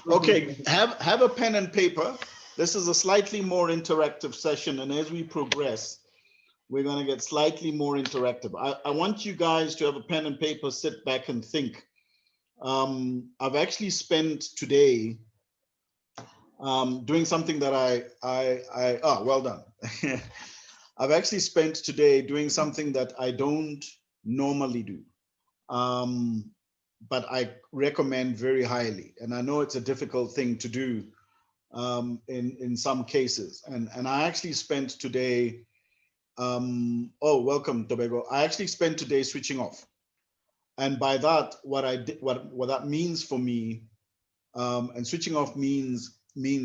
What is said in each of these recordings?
Okay, have a pen and paper. This is a slightly more interactive session, and as we progress, we're going to get slightly more interactive. I want you guys to have a pen and paper, sit back and think. I've actually spent today doing something that well done. I've actually spent today doing something that I don't normally do. But I recommend very highly. And I know it's a difficult thing to do in some cases. And I actually spent today, oh, welcome, Tobago. I actually spent today switching off. And by that, what I did, what that means for me, and switching off means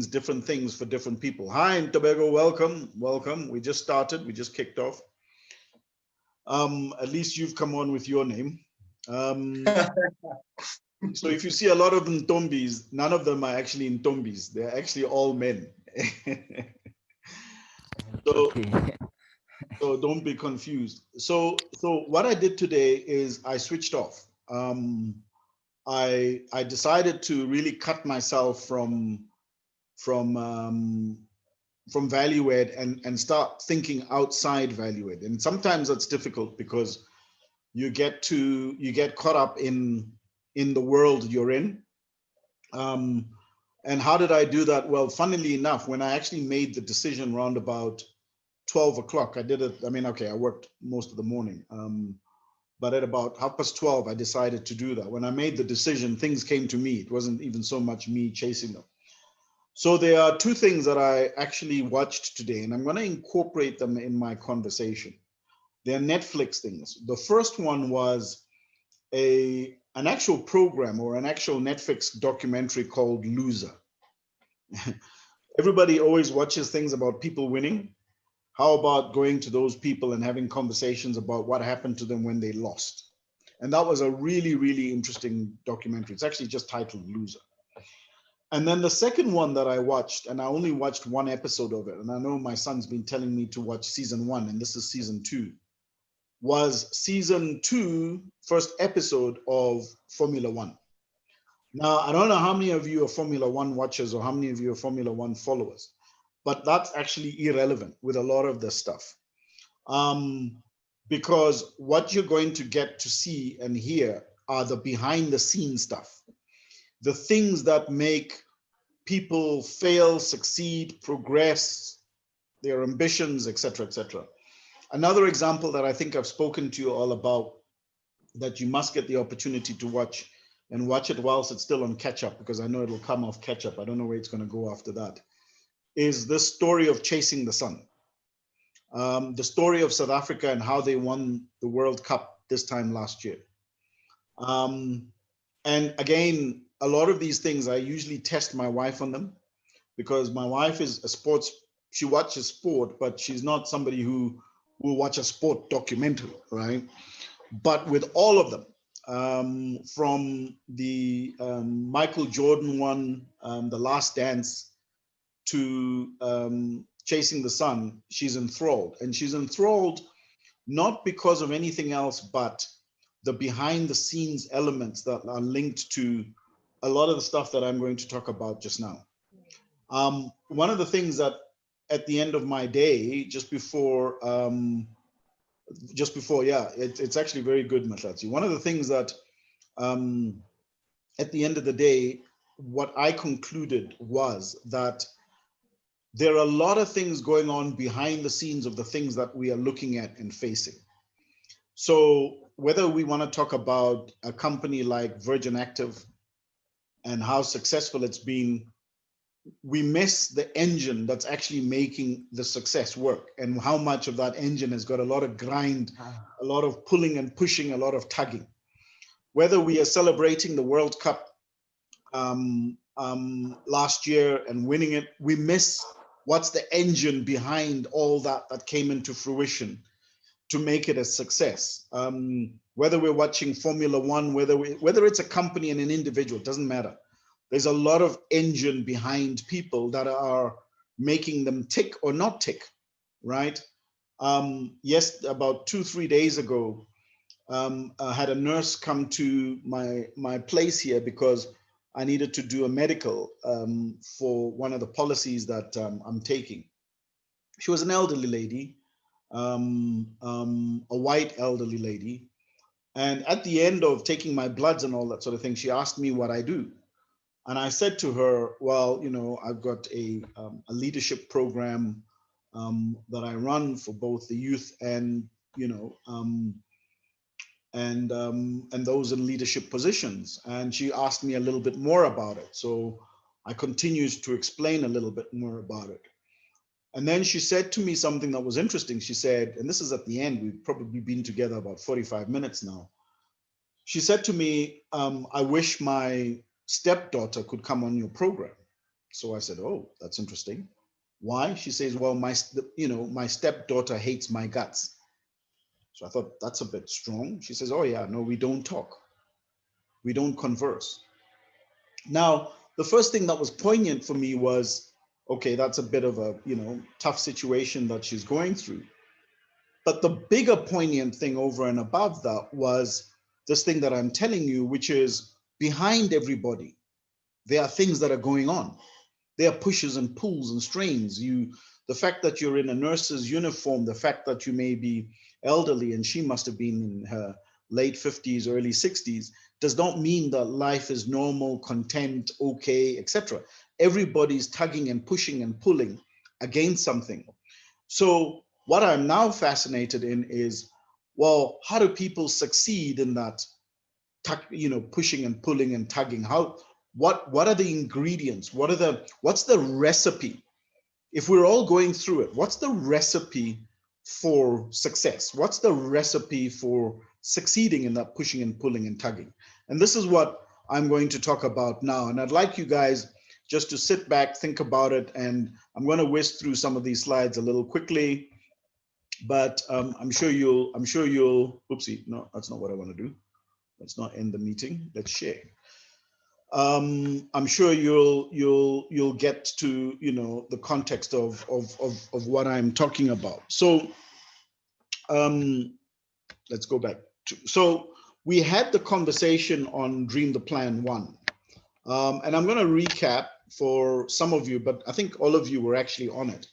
different things for different people. Hi, Tobago, welcome, welcome. We just started, we just kicked off. At least you've come on with your name. So if you see a lot of Ntombis, none of them are actually Ntombis. They're actually all men. So don't be confused. So what I did today is I switched off. I decided to really cut myself from value add and start thinking outside value add. And sometimes that's difficult because you get caught up in the world you're in. And how did I do that? Well, funnily enough, when I actually made the decision around about 12 o'clock, I did it. I mean, okay, I worked most of the morning. But at about 12:30, I decided to do that. When I made the decision, things came to me. It wasn't even so much me chasing them. So there are two things that I actually watched today, and I'm going to incorporate them in my conversation. They're Netflix things. The first one was an actual program or an actual Netflix documentary called Loser. Everybody always watches things about people winning. How about going to those people and having conversations about what happened to them when they lost? And that was a really, really interesting documentary. It's actually just titled Loser. And then the second one that I watched, and I only watched one episode of it, and I know my son's been telling me to watch season 1, and this is season 2, was season 2, first episode of Formula 1. Now, I don't know how many of you are Formula 1 watchers or how many of you are Formula 1 followers, but that's actually irrelevant with a lot of this stuff. Because what you're going to get to see and hear are the behind the scenes stuff, the things that make people fail, succeed, progress, their ambitions, etc., etc. Another example that I think I've spoken to you all about that you must get the opportunity to watch, and watch it whilst it's still on catch up, because I know it'll come off catch up. I don't know where it's going to go after that, is this story of Chasing the Sun. The story of South Africa and how they won the World Cup this time last year. And again, a lot of these things, I usually test my wife on them because my wife is she watches sport, but she's not somebody who will watch a sport documentary, right? But with all of them, from the Michael Jordan one, The Last Dance, to Chasing the Sun, she's enthralled. And she's enthralled not because of anything else, but the behind the scenes elements that are linked to a lot of the stuff that I'm going to talk about just now. One of the things that at the end of my day, just before, it's actually very good, Mahlatsi. One of the things that at the end of the day, what I concluded was that there are a lot of things going on behind the scenes of the things that we are looking at and facing. So whether we want to talk about a company like Virgin Active and how successful it's been, we miss the engine that's actually making the success work, and how much of that engine has got a lot of grind, a lot of pulling and pushing, a lot of tugging. Whether we are celebrating the World Cup last year and winning it, we miss what's the engine behind all that came into fruition to make it a success. Whether we're watching Formula 1, whether it's a company and an individual, it doesn't matter. There's a lot of engine behind people that are making them tick or not tick, right? Yes, about 2-3 days ago, I had a nurse come to my place here because I needed to do a medical for one of the policies that I'm taking. She was an elderly lady, a white elderly lady. And at the end of taking my bloods and all that sort of thing, she asked me what I do. And I said to her, well, I've got a leadership program that I run for both the youth and, you know, and those in leadership positions. And she asked me a little bit more about it. So I continued to explain a little bit more about it. And then she said to me something that was interesting. She said, and this is at the end, we've probably been together about 45 minutes now. She said to me, I wish my stepdaughter could come on your program. So I said, oh, that's interesting. Why? She says, well, my stepdaughter hates my guts. So I thought that's a bit strong. She says, oh yeah, no, we don't talk. We don't converse. Now, the first thing that was poignant for me was, okay, that's a bit of a, tough situation that she's going through. But the bigger poignant thing over and above that was this thing that I'm telling you, which is behind everybody, there are things that are going on. There are pushes and pulls and strains. The fact that you're in a nurse's uniform, the fact that you may be elderly, and she must have been in her late 50s, early 60s, does not mean that life is normal, content, okay, etc. Everybody's tugging and pushing and pulling against something. So what I'm now fascinated in is, well, how do people succeed in that, pushing and pulling and tugging? What are the ingredients? What's the recipe? If we're all going through it, what's the recipe for success? What's the recipe for succeeding in that pushing and pulling and tugging? And this is what I'm going to talk about now. And I'd like you guys just to sit back, think about it, and I'm going to whisk through some of these slides a little quickly, but I'm sure you'll, oopsie, no, that's not what I want to do. Let's not end the meeting. Let's share. I'm sure you'll get to the context of what I'm talking about. So let's go back so we had the conversation on Dream the Plan 1, and I'm going to recap for some of you, but I think all of you were actually on it.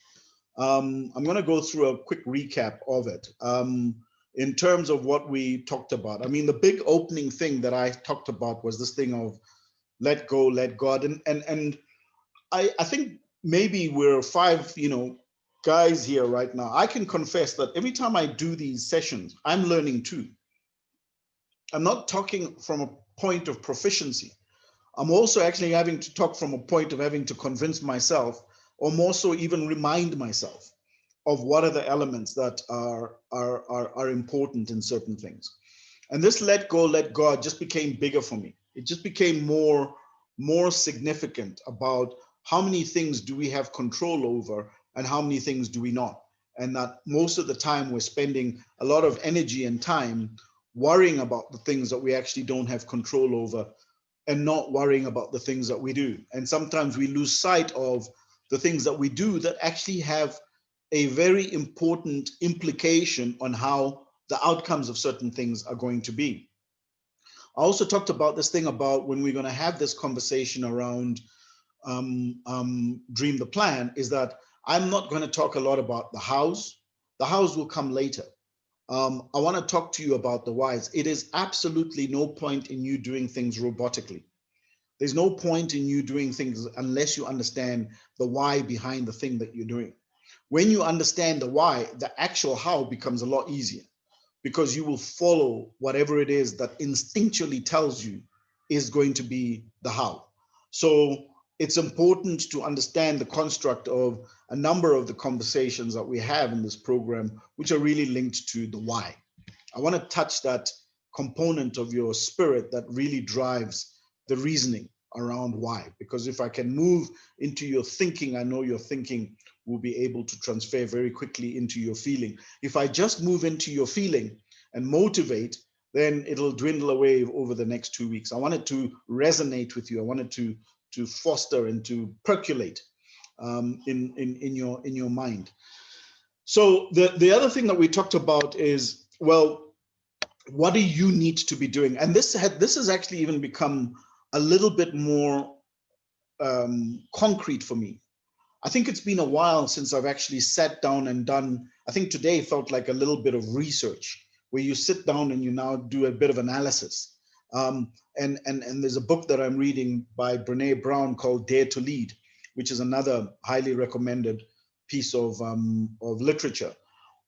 I'm going to go through a quick recap of it. In terms of what we talked about, I mean, the big opening thing that I talked about was this thing of let go, let God. And I think maybe we're 5, guys here right now. I can confess that every time I do these sessions, I'm learning too. I'm not talking from a point of proficiency. I'm also actually having to talk from a point of having to convince myself, or more so even remind myself of what are the elements that are important in certain things. And this let go, let God just became bigger for me. It just became more significant about how many things do we have control over and how many things do we not. And that most of the time we're spending a lot of energy and time worrying about the things that we actually don't have control over and not worrying about the things that we do. And sometimes we lose sight of the things that we do that actually have a very important implication on how the outcomes of certain things are going to be. I also talked about this thing about when we're going to have this conversation around Dream the Plan, is that I'm not going to talk a lot about the hows. The hows will come later. I want to talk to you about the whys. It is absolutely no point in you doing things robotically. There's no point in you doing things unless you understand the why behind the thing that you're doing. When you understand the why, the actual how becomes a lot easier, because you will follow whatever it is that instinctually tells you is going to be the how. So it's important to understand the construct of a number of the conversations that we have in this program, which are really linked to the why. I want to touch that component of your spirit that really drives the reasoning around why, because if I can move into your thinking, I know your thinking will be able to transfer very quickly into your feeling. If I just move into your feeling and motivate, then it'll dwindle away over the next 2 weeks. I want it to resonate with you. I want it to foster and to percolate in your mind. So the other thing that we talked about is, well, what do you need to be doing? And this has actually even become a little bit more concrete for me. I think it's been a while since I've actually sat down and done, I think today felt like a little bit of research where you sit down and you now do a bit of analysis. And there's a book that I'm reading by Brene Brown called Dare to Lead, which is another highly recommended piece of literature.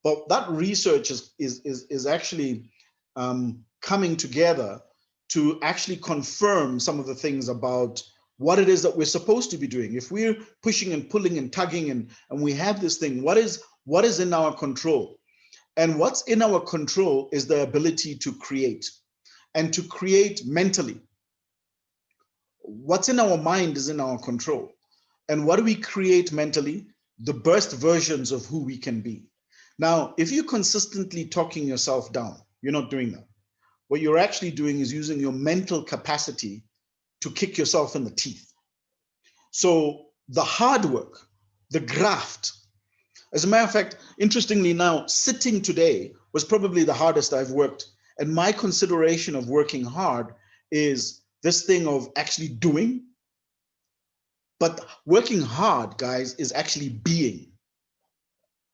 But that research is actually coming together to actually confirm some of the things about what it is that we're supposed to be doing. If we're pushing and pulling and tugging and we have this thing, what is in our control? And what's in our control is the ability to create, and to create mentally. What's in our mind is in our control. And what do we create mentally? The best versions of who we can be. Now, if you're consistently talking yourself down, you're not doing that. What you're actually doing is using your mental capacity to kick yourself in the teeth. So the hard work, the graft, as a matter of fact, interestingly now, sitting today was probably the hardest I've worked. And my consideration of working hard is this thing of actually doing. But working hard, guys, is actually being.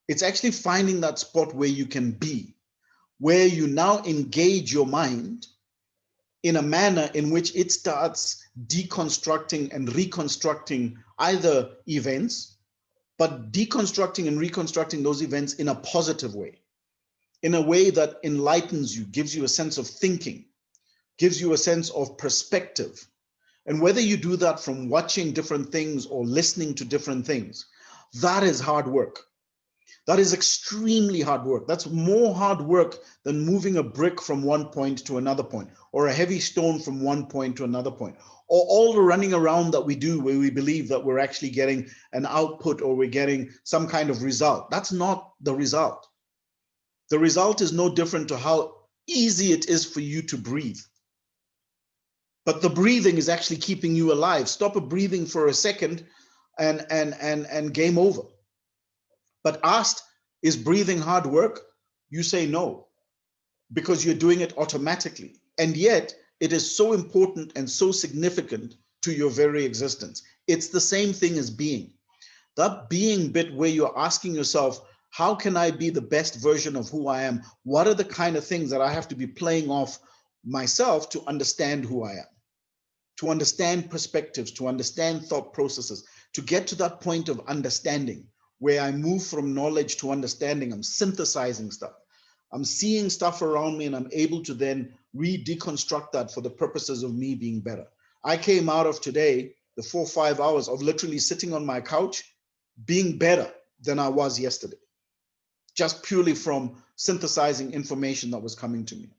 It's actually finding that spot where you can be, where you now engage your mind in a manner in which it starts deconstructing and reconstructing either events, but deconstructing and reconstructing those events in a positive way, in a way that enlightens you, gives you a sense of thinking, gives you a sense of perspective. And whether you do that from watching different things or listening to different things, that is hard work. That is extremely hard work. That's more hard work than moving a brick from one point to another point, or a heavy stone from one point to another point, or all the running around that we do where we believe that we're actually getting an output or we're getting some kind of result. That's not the result. The result is no different to how easy it is for you to breathe. But the breathing is actually keeping you alive. Stop a breathing for a second and game over. But asked, is breathing hard work? You say no, because you're doing it automatically. And yet it is so important and so significant to your very existence. It's the same thing as being. That being bit where you're asking yourself, how can I be the best version of who I am? What are the kind of things that I have to be playing off myself to understand who I am? To understand perspectives, to understand thought processes, to get to that point of understanding where I move from knowledge to understanding. I'm synthesizing stuff. I'm seeing stuff around me and I'm able to then deconstruct that for the purposes of me being better. I came out of today, the 4 or 5 hours of literally sitting on my couch, being better than I was yesterday, just purely from synthesizing information that was coming to me.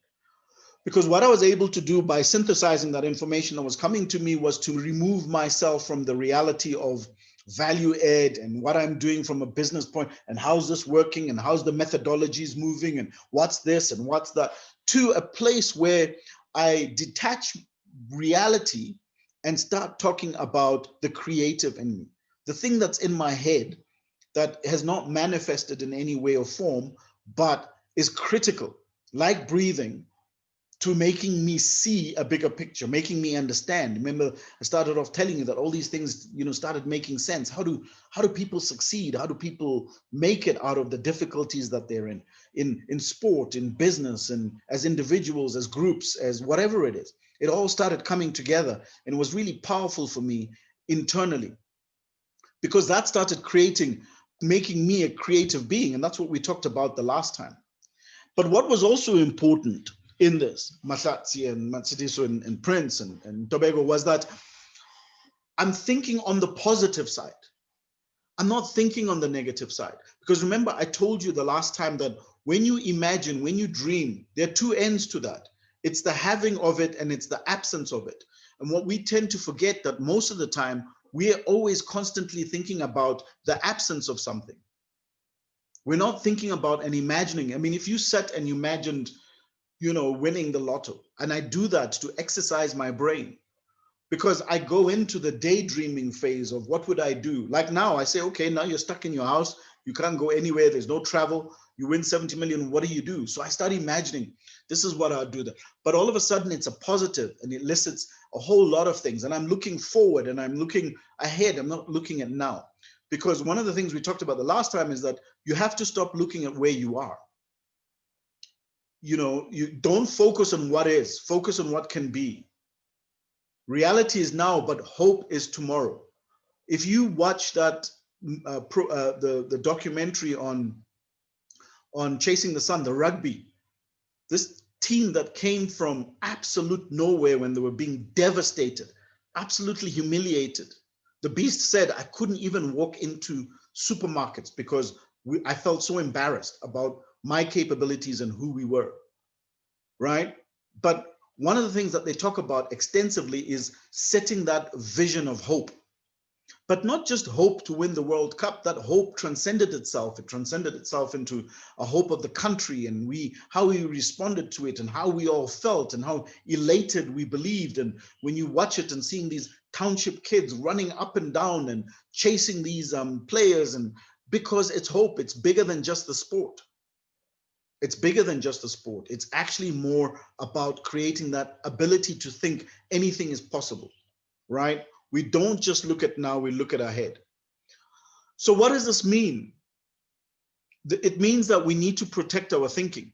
Because what I was able to do by synthesizing that information that was coming to me was to remove myself from the reality of value add and what I'm doing from a business point and how's this working and how's the methodologies moving and what's this and what's that, to a place where I detach reality and start talking about the creative in me, the thing that's in my head that has not manifested in any way or form, but is critical, like breathing, to making me see a bigger picture, making me understand. Remember, I started off telling you that all these things, started making sense. How do people succeed? How do people make it out of the difficulties that they're in sport, in business, and as individuals, as groups, as whatever it is? It all started coming together, and it was really powerful for me internally, because that started making me a creative being, and that's what we talked about the last time. But what was also important in this, Masatsi and Matsitiso and Prince and Tobago, was that I'm thinking on the positive side. I'm not thinking on the negative side. Because remember, I told you the last time that when you imagine, when you dream, there are two ends to that. It's the having of it and it's the absence of it. And what we tend to forget that most of the time, we are always constantly thinking about the absence of something. We're not thinking about and imagining. I mean, if you sat and imagined, winning the lotto, and I do that to exercise my brain, because I go into the daydreaming phase of what would I do? Like now I say, okay, now you're stuck in your house, You can't go anywhere. There's no travel. You win 70 million. What do you do? So I start imagining this is what I'll do. But all of a sudden it's a positive and it elicits a whole lot of things. And I'm looking forward and I'm looking ahead. I'm not looking at now. Because one of the things we talked about the last time is that you have to stop looking at where you are. You know, you don't focus on what is, focus on what can be. Reality is now, but hope is tomorrow. If you watch that the documentary on Chasing the Sun, the rugby, this team that came from absolute nowhere when they were being devastated, absolutely humiliated. The Beast said, I couldn't even walk into supermarkets because I felt so embarrassed about my capabilities and who we were, right? But one of the things that they talk about extensively is setting that vision of hope. But not just hope to win the World Cup, that hope transcended itself. It transcended itself into a hope of the country and how we responded to it and how we all felt and how elated we believed. And when you watch it and seeing these township kids running up and down and chasing these players, and because it's hope, it's bigger than just the sport. It's bigger than just the sport. It's actually more about creating that ability to think anything is possible, right? We don't just look at now, we look at ahead. So what does this mean? It means that we need to protect our thinking.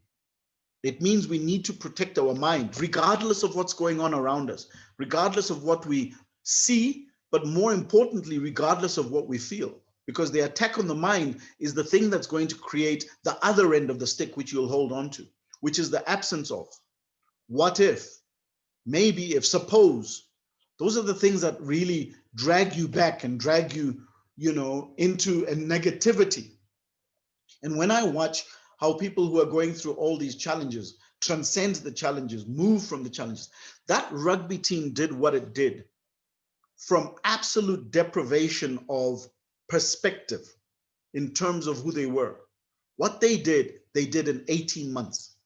It means we need to protect our mind, regardless of what's going on around us, regardless of what we see, but more importantly, regardless of what we feel. Because the attack on the mind is the thing that's going to create the other end of the stick, which you'll hold on to, which is the absence of. What if? Maybe if, suppose. Those are the things that really drag you back and drag you, into a negativity. And when I watch how people who are going through all these challenges transcend the challenges, move from the challenges, that rugby team did what it did from absolute deprivation of perspective in terms of who they were. What they did in 18 months.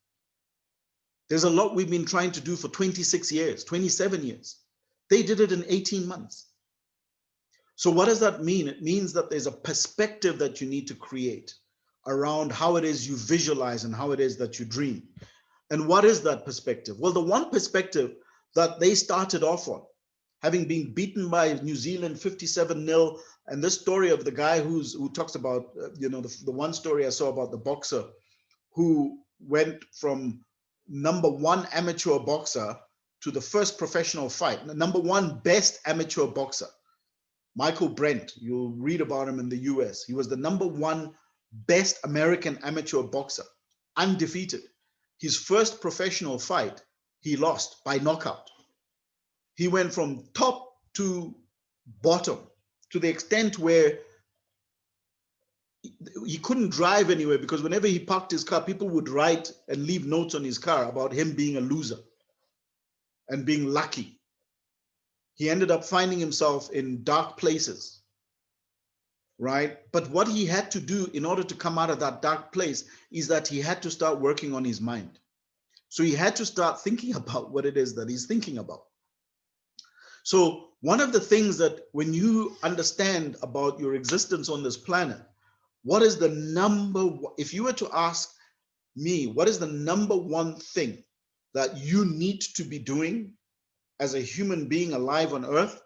There's a lot we've been trying to do for 26 years, 27 years. They did it in 18 months. So what does that mean? It means that there's a perspective that you need to create around how it is you visualize and how it is that you dream. And what is that perspective? Well, the one perspective that they started off on, having been beaten by New Zealand 57-0, and this story of the guy who talks about, the one story I saw about the boxer who went from #1 amateur boxer to the first professional fight, #1 best amateur boxer, Michael Brent. You'll read about him in the US. He was the #1 best American amateur boxer, undefeated. His first professional fight, he lost by knockout. He went from top to bottom to the extent where he couldn't drive anywhere because whenever he parked his car, people would write and leave notes on his car about him being a loser and being lucky. He ended up finding himself in dark places, right? But what he had to do in order to come out of that dark place is that he had to start working on his mind. So he had to start thinking about what it is that he's thinking about. So one of the things that when you understand about your existence on this planet, what is the if you were to ask me, what is the #1 thing that you need to be doing as a human being alive on earth?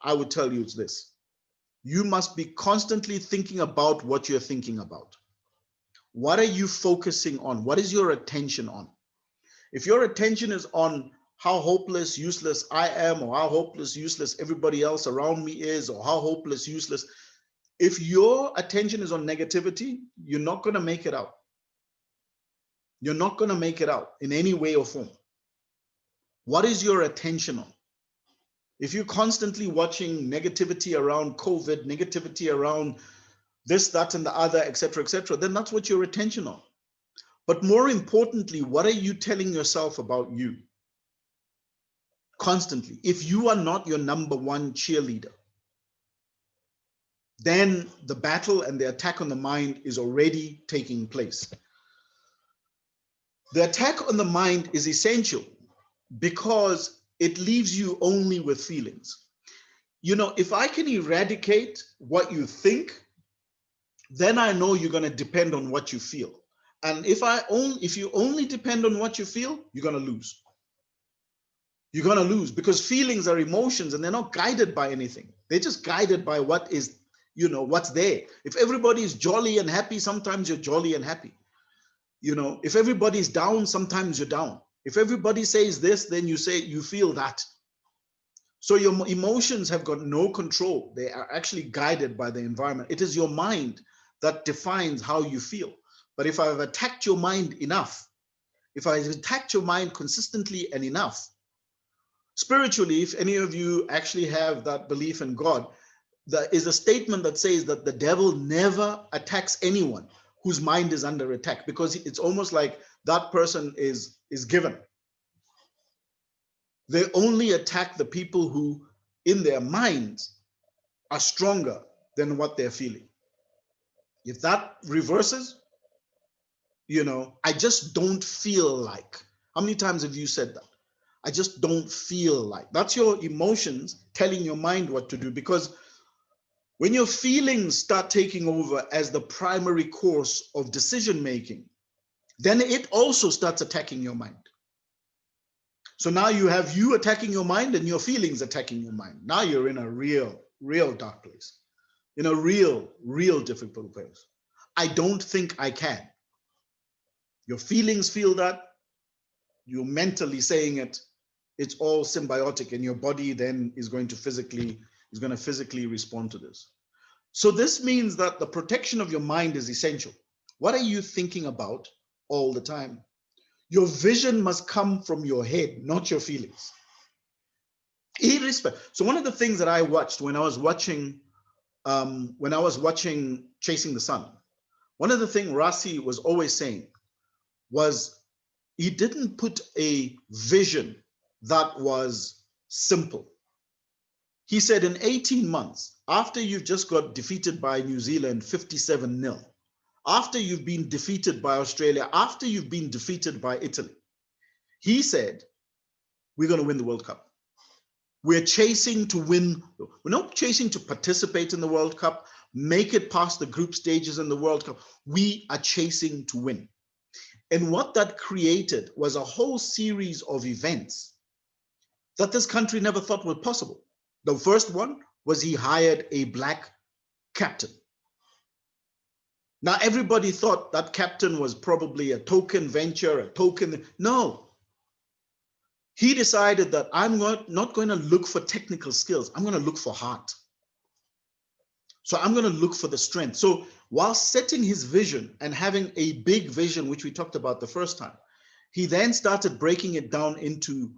I would tell you it's this. You must be constantly thinking about what you're thinking about. What are you focusing on? What is your attention on? If your attention is on how hopeless, useless I am, or how hopeless, useless everybody else around me is, or how hopeless, useless, if your attention is on negativity, you're not going to make it out. You're not going to make it out in any way or form. What is your attention on? If you're constantly watching negativity around COVID, negativity around this, that, and the other, etc., then that's what your attention on. But more importantly, what are you telling yourself about you? Constantly. If you are not your #1 cheerleader, then the battle and the attack on the mind is already taking place. The attack on the mind is essential because it leaves you only with feelings. If I can eradicate what you think, then I know you're going to depend on what you feel. And if you only depend on what you feel, you're going to lose. You're going to lose, because feelings are emotions and they're not guided by anything. They're just guided by what is, what's there. If everybody is jolly and happy, sometimes you're jolly and happy. If everybody's down, sometimes you're down. If everybody says this, then you feel that. So your emotions have got no control. They are actually guided by the environment. It is your mind that defines how you feel. But if I've attacked your mind enough, if I've attacked your mind consistently and enough, spiritually, if any of you actually have that belief in God, there is a statement that says that the devil never attacks anyone whose mind is under attack, because it's almost like that person is given. They only attack the people who, in their minds, are stronger than what they're feeling. If that reverses, I just don't feel like. How many times have you said that? I just don't feel like. That's your emotions telling your mind what to do. Because when your feelings start taking over as the primary course of decision making, then it also starts attacking your mind. So now you have you attacking your mind and your feelings attacking your mind. Now you're in a real dark place, in a real difficult place. I don't think I can. Your feelings feel that. You're mentally saying it. It's all symbiotic, and your body then is going to physically respond to this. So this means that the protection of your mind is essential. What are you thinking about all the time? Your vision must come from your head, not your feelings. So one of the things that I watched when I was watching Chasing the Sun, one of the things Rasi was always saying was he didn't put a vision that was simple. He said in 18 months, after you've just got defeated by New Zealand 57-0, after you've been defeated by Australia, after you've been defeated by Italy, he said, we're going to win the World Cup. We're chasing to win. We're not chasing to participate in the World Cup, make it past the group stages in the World Cup. We are chasing to win. And what that created was a whole series of events that this country never thought were possible. The first one was he hired a black captain. Now, everybody thought that captain was probably a token venture, No. He decided that I'm not going to look for technical skills. I'm going to look for heart. So I'm going to look for the strength. So while setting his vision and having a big vision, which we talked about the first time, he then started breaking it down into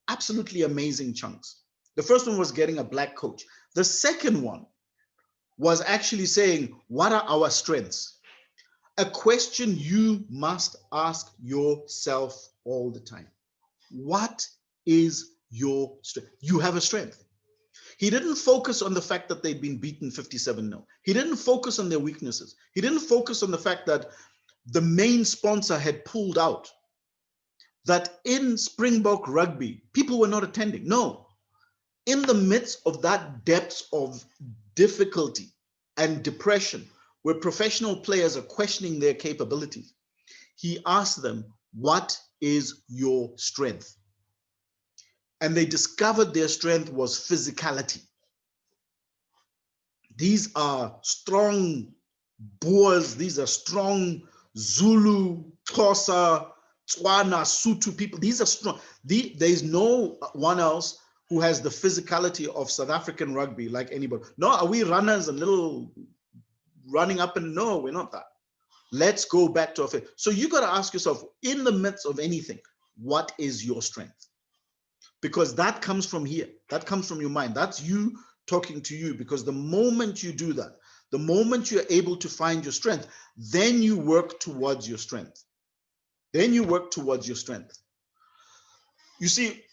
absolutely amazing chunks. The first one was getting a black coach. The second one was actually saying, what are our strengths? A question you must ask yourself all the time. What is your strength? You have a strength. He didn't focus on the fact that they'd been beaten 57-0. He didn't focus on their weaknesses. He didn't focus on the fact that the main sponsor had pulled out, that in Springbok rugby, people were not attending. No. In the midst of that depth of difficulty and depression, where professional players are questioning their capabilities, he asked them, what is your strength? And they discovered their strength was physicality. These are strong Boers, these are strong Zulu, Xhosa, Tswana, Sotho people. These are strong. There's no one else who has the physicality of South African rugby like anybody. No, are we runners and little running up and no, we're not that. Let's go back to our faith. So you got to ask yourself, in the midst of anything, what is your strength? Because that comes from here. That comes from your mind. That's you talking to you. Because the moment you do that, the moment you're able to find your strength, then you work towards your strength. Then you work towards your strength. You see,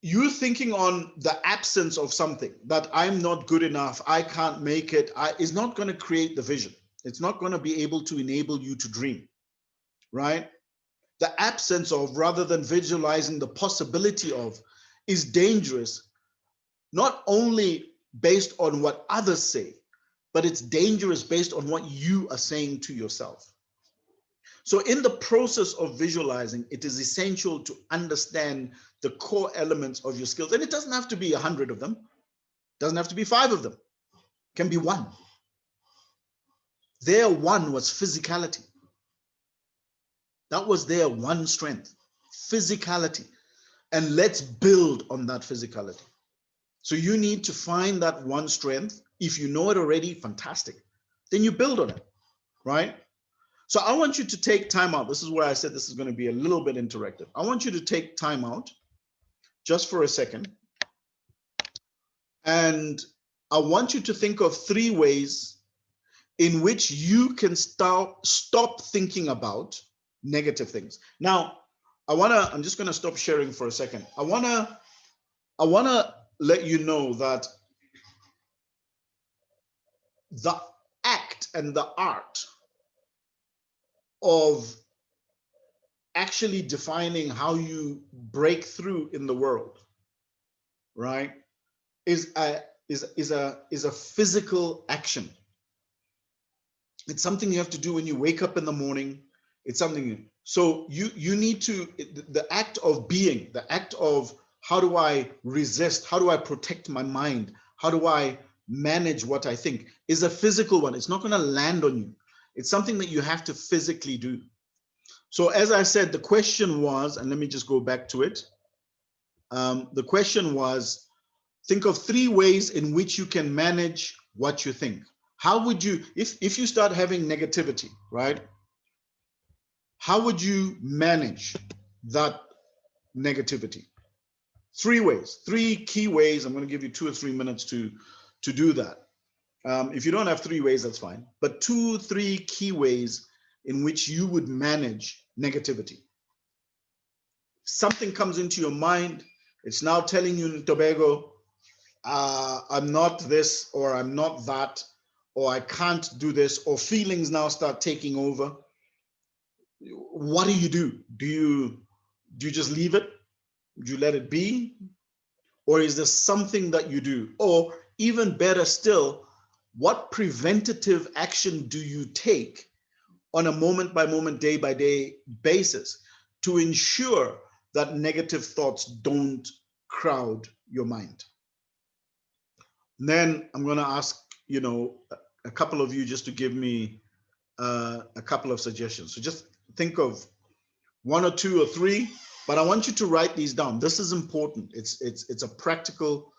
you thinking on the absence of something, that I'm not good enough, I can't make it, is not going to create the vision. It's not going to be able to enable you to dream, right? The absence of, rather than visualizing the possibility of, is dangerous, not only based on what others say, but it's dangerous based on what you are saying to yourself. So in the process of visualizing, it is essential to understand the core elements of your skills. And it doesn't have to be 100 of them. It doesn't have to be 5 of them. It can be 1. Their 1 was physicality. That was their 1 strength, physicality. And let's build on that physicality. So you need to find that 1 strength. If you know it already, fantastic. Then you build on it, right? So I want you to take time out. This is where I said this is going to be a little bit interactive. I want you to take time out just for a second. And I want you to think of 3 ways in which you can stop thinking about negative things. Now, I'm just going to stop sharing for a second. I want to let you know that the act and the art of actually defining how you break through in the world, right, is a physical action. It's something you have to do when you wake up in the morning. It's something. So you need to, the act of being, the act of how do I resist? How do I protect my mind? How do I manage what I think is a physical one. It's not going to land on you. It's something that you have to physically do. So as I said, the question was, and let me just go back to it. The question was, think of 3 ways in which you can manage what you think. How would you, if you start having negativity, right? How would you manage that negativity? 3 ways, 3 key ways. I'm going to give you 2 or 3 minutes to do that. If you don't have 3 ways, that's fine. But 2, 3 key ways in which you would manage negativity. Something comes into your mind. It's now telling you in Tobago, I'm not this, or I'm not that, or I can't do this, or feelings now start taking over. What do? Do you just leave it? Do you let it be? Or is there something that you do? Or even better still, what preventative action do you take on a moment by moment, day by day basis to ensure that negative thoughts don't crowd your mind? And then I'm going to ask, a couple of you just to give me a couple of suggestions. So just think of 1 or 2 or 3, but I want you to write these down. This is important. It's a practical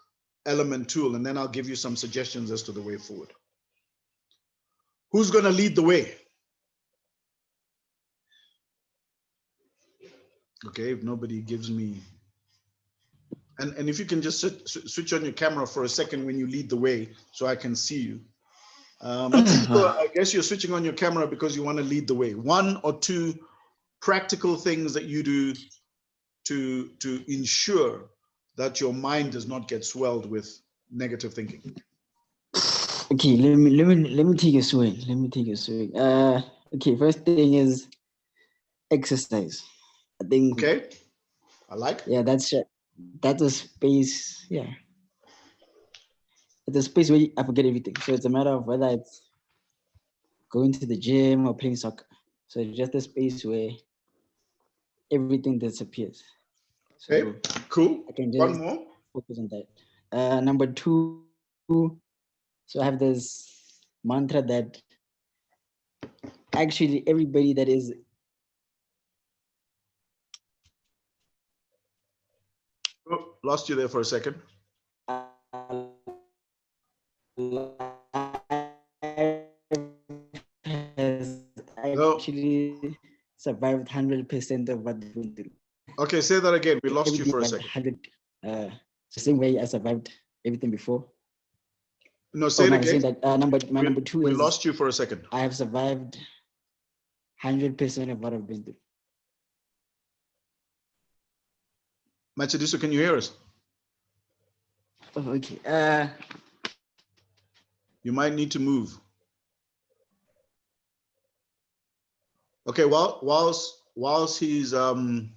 element tool, and then I'll give you some suggestions as to the way forward. Who's going to lead the way? Okay, if nobody gives me, and if you can just switch on your camera for a second when you lead the way so I can see you. I guess you're switching on your camera because you want to lead the way. 1 or 2 practical things that you do to ensure that your mind does not get swelled with negative thinking. Okay, let me take a swing. Okay, first thing is exercise. I think. Okay, I like. Yeah, that's a space. Yeah, it's a space where I forget everything. So it's a matter of whether it's going to the gym or playing soccer. So it's just a space where everything disappears. So okay, cool. I can just 1 more. focus on that. Number 2, so I have this mantra that actually everybody that is Oh, lost you there for a second. Has actually survived 100% of what they've been through. Okay, say that again. We lost you for a second. 100, the same way I survived everything before. No, say it again. That, number 2 we is lost you for a second. I have survived 100% of what I've been through. Machadiso, can you hear us? Oh, okay. You might need to move. Okay, whilst he's okay.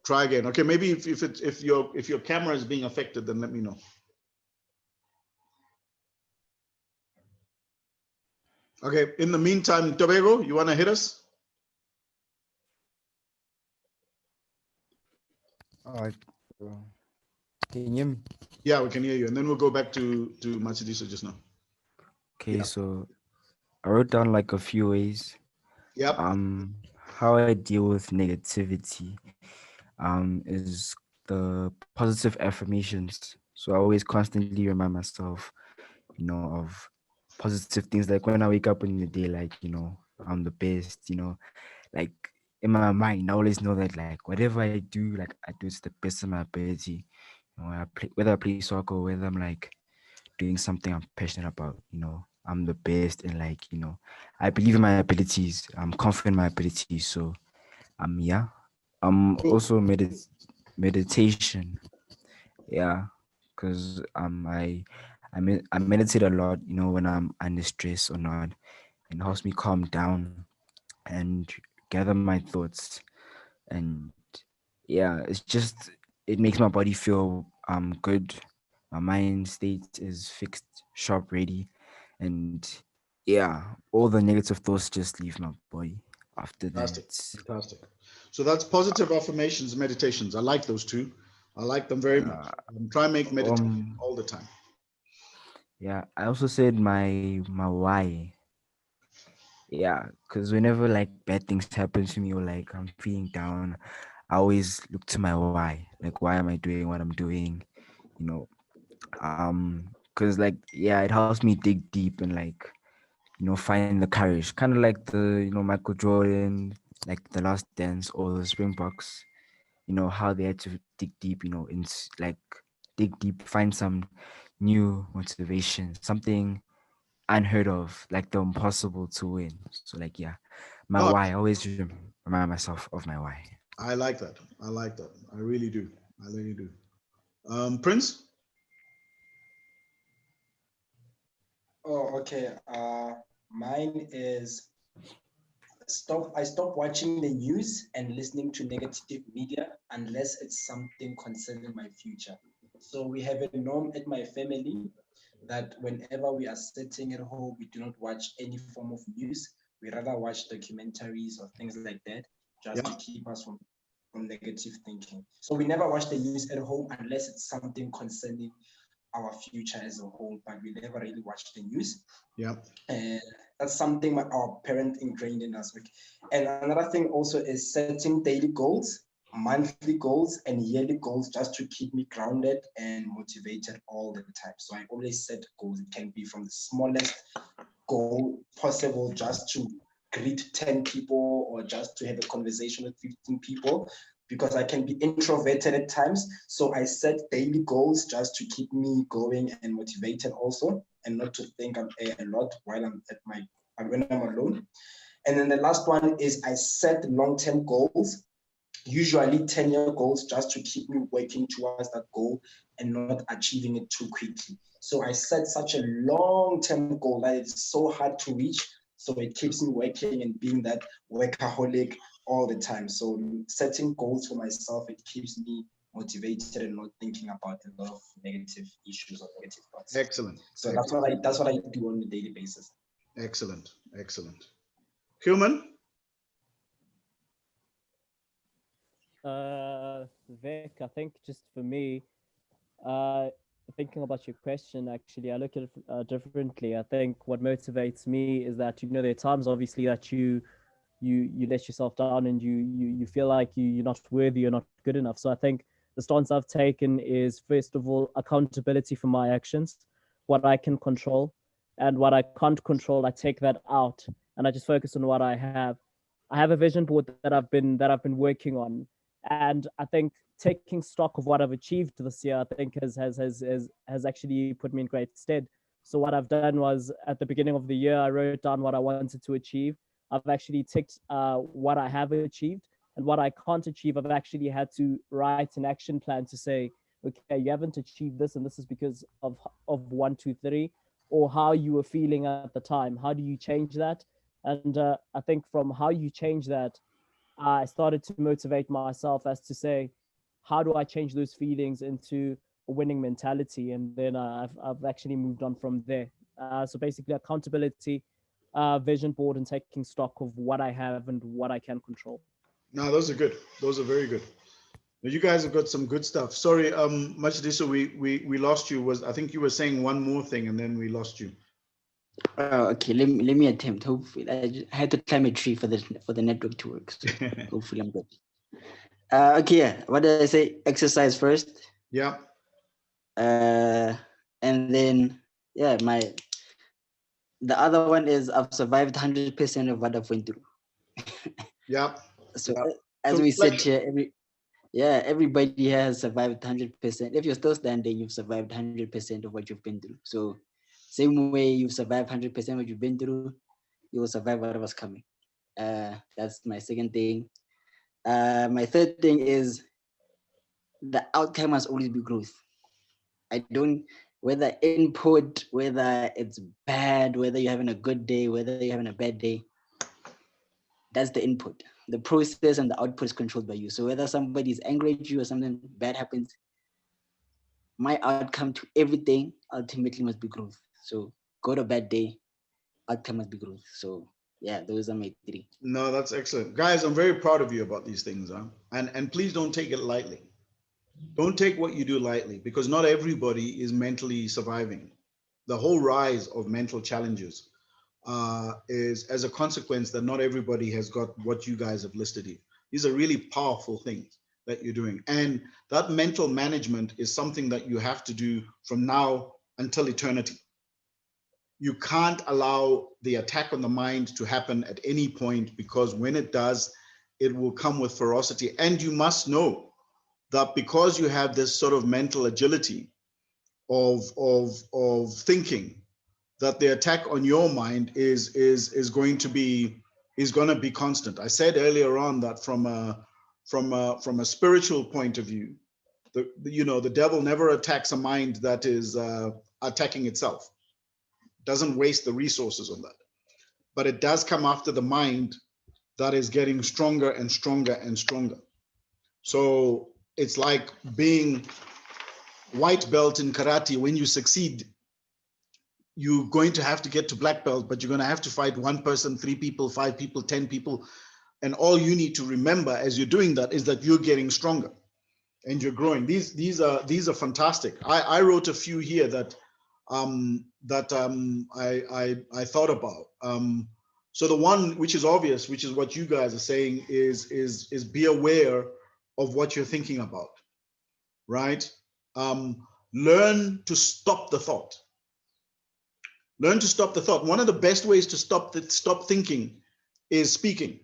Try again. Okay, maybe if your camera is being affected, then let me know. Okay. In the meantime, Tobago, you want to hit us? All right. Can you hear me? Yeah, we can hear you, and then we'll go back to Matsidiso just now. Okay, Yeah. so I wrote down like a few ways Yep. how I deal with negativity is the positive affirmations. So I always constantly remind myself, of positive things, like when I wake up in the day, like, I'm the best, like in my mind, I always know that like whatever I do, like I do it to the best of my ability. Whether I play soccer or whether I'm like doing something I'm passionate about, I'm the best, and like, I believe in my abilities. I'm confident in my abilities. So yeah. Cool. Also meditation. Yeah. Because I meditate a lot, when I'm under stress or not. It helps me calm down and gather my thoughts. And yeah, it makes my body feel good. My mind state is fixed, sharp, ready. And yeah, all the negative thoughts just leave my body after Fantastic. that. Fantastic. So that's positive affirmations, meditations. I like those two. I like them very uh, much. Try and make meditation um all the time. yeah, I also said my why. Yeah, because whenever like bad things happen to me or like I'm feeling down, I always look to my why. Like, why am I doing what I'm doing? You know, because like, yeah, it helps me dig deep and like, find the courage, kind of like the, Michael Jordan, like the Last Dance or the Springboks. How they had to dig deep, like dig deep, find some new motivation, something unheard of, like the impossible to win. So like, yeah, my No, why. I always remind myself of my why. I like that. I like that. I really do. I really do. Prince? Oh, okay. Mine is stop. I stop watching the news and listening to negative media unless it's something concerning my future. So we have a norm at my family that whenever we are sitting at home, we do not watch any form of news. We rather watch documentaries or things like that, just to Yeah. keep us from negative thinking. So we never watch the news at home unless it's something concerning our future as a whole, but we never really watch the news. Yeah. And that's something our parent ingrained in us. And another thing also is setting daily goals, monthly goals, and yearly goals just to keep me grounded and motivated all the time. So I always set goals. It can be from the smallest goal possible, just to greet 10 people or just to have a conversation with 15 people, because I can be introverted at times. So I set daily goals just to keep me going and motivated also, and not to think a lot while I'm when I'm alone. And then the last one is I set long-term goals, usually 10-year goals, just to keep me working towards that goal and not achieving it too quickly. So I set such a long-term goal that it's so hard to reach. So it keeps me working and being that workaholic all the time. So setting goals for myself, it keeps me motivated and not thinking about a lot of negative issues or negative thoughts. Excellent. So Excellent. that's what I do on a daily basis. Excellent. Excellent. Human? Vic, I think just for me, uh, thinking about your question, actually, I look at it differently. I think what motivates me is that, there are times obviously that you let yourself down and you feel like you're not worthy, you're not good enough. So I think the stance I've taken is, first of all, accountability for my actions, what I can control, and what I can't control, I take that out and I just focus on what I have. I have a vision board that I've been working on, and I think taking stock of what I've achieved this year, I think has actually put me in great stead. So what I've done was, at the beginning of the year, I wrote down what I wanted to achieve. I've actually ticked what I have achieved, and what I can't achieve, I've actually had to write an action plan to say, okay, you haven't achieved this, and this is because of 1, 2, 3, or how you were feeling at the time. How do you change that? And I think from how you change that, I started to motivate myself as to say, how do I change those feelings into a winning mentality? And then I've actually moved on from there. So basically, accountability, vision board, and taking stock of what I have and what I can control. No, those are good. Those are very good. Now, you guys have got some good stuff. Sorry, Machidisa, we lost you. I think you were saying one more thing and then we lost you. Okay, let me attempt. Hopefully, I had to climb a tree for the network to work. So hopefully, I'm good. Okay, yeah. What did I say? Exercise first. Yeah. And then yeah, the other one is I've survived 100% of what I've went through. Yeah. So Yeah. as So we said reflection. here, everybody has survived 100%. If you're still standing, you've survived 100% of what you've been through. So same way you've survived 100% what you've been through, you will survive whatever's coming. That's my second thing. My third thing is the outcome must always be growth. I don't, whether input, whether it's bad, whether you're having a good day, whether you're having a bad day, that's the input. The process and the output is controlled by you. So whether somebody's angry at you or something bad happens, my outcome to everything ultimately must be growth. So good or bad day, outcome must be growth. So yeah, those are my three. No, that's excellent. Guys, I'm very proud of you about these things. Huh? And please don't take it lightly. Don't take what you do lightly because not everybody is mentally surviving. The whole rise of mental challenges is as a consequence that not everybody has got what you guys have listed here. These are really powerful things that you're doing. And that mental management is something that you have to do from now until eternity. You can't allow the attack on the mind to happen at any point because when it does, it will come with ferocity. And you must know that because you have this sort of mental agility of thinking, that the attack on your mind is going to be constant. I said earlier on that from a spiritual point of view, the devil never attacks a mind that is attacking itself. Doesn't waste the resources on that, but it does come after the mind that is getting stronger and stronger and stronger. So it's like being white belt in karate. When you succeed, you're going to have to get to black belt, but you're going to have to fight one person, 3 people, 5 people, 10 people. And all you need to remember as you're doing that is that you're getting stronger and you're growing. These are fantastic. I wrote a few here that I thought about. So the one which is obvious, which is what you guys are saying, is be aware of what you're thinking about, right? Learn to stop the thought. Learn to stop the thought. One of the best ways to stop thinking is speaking.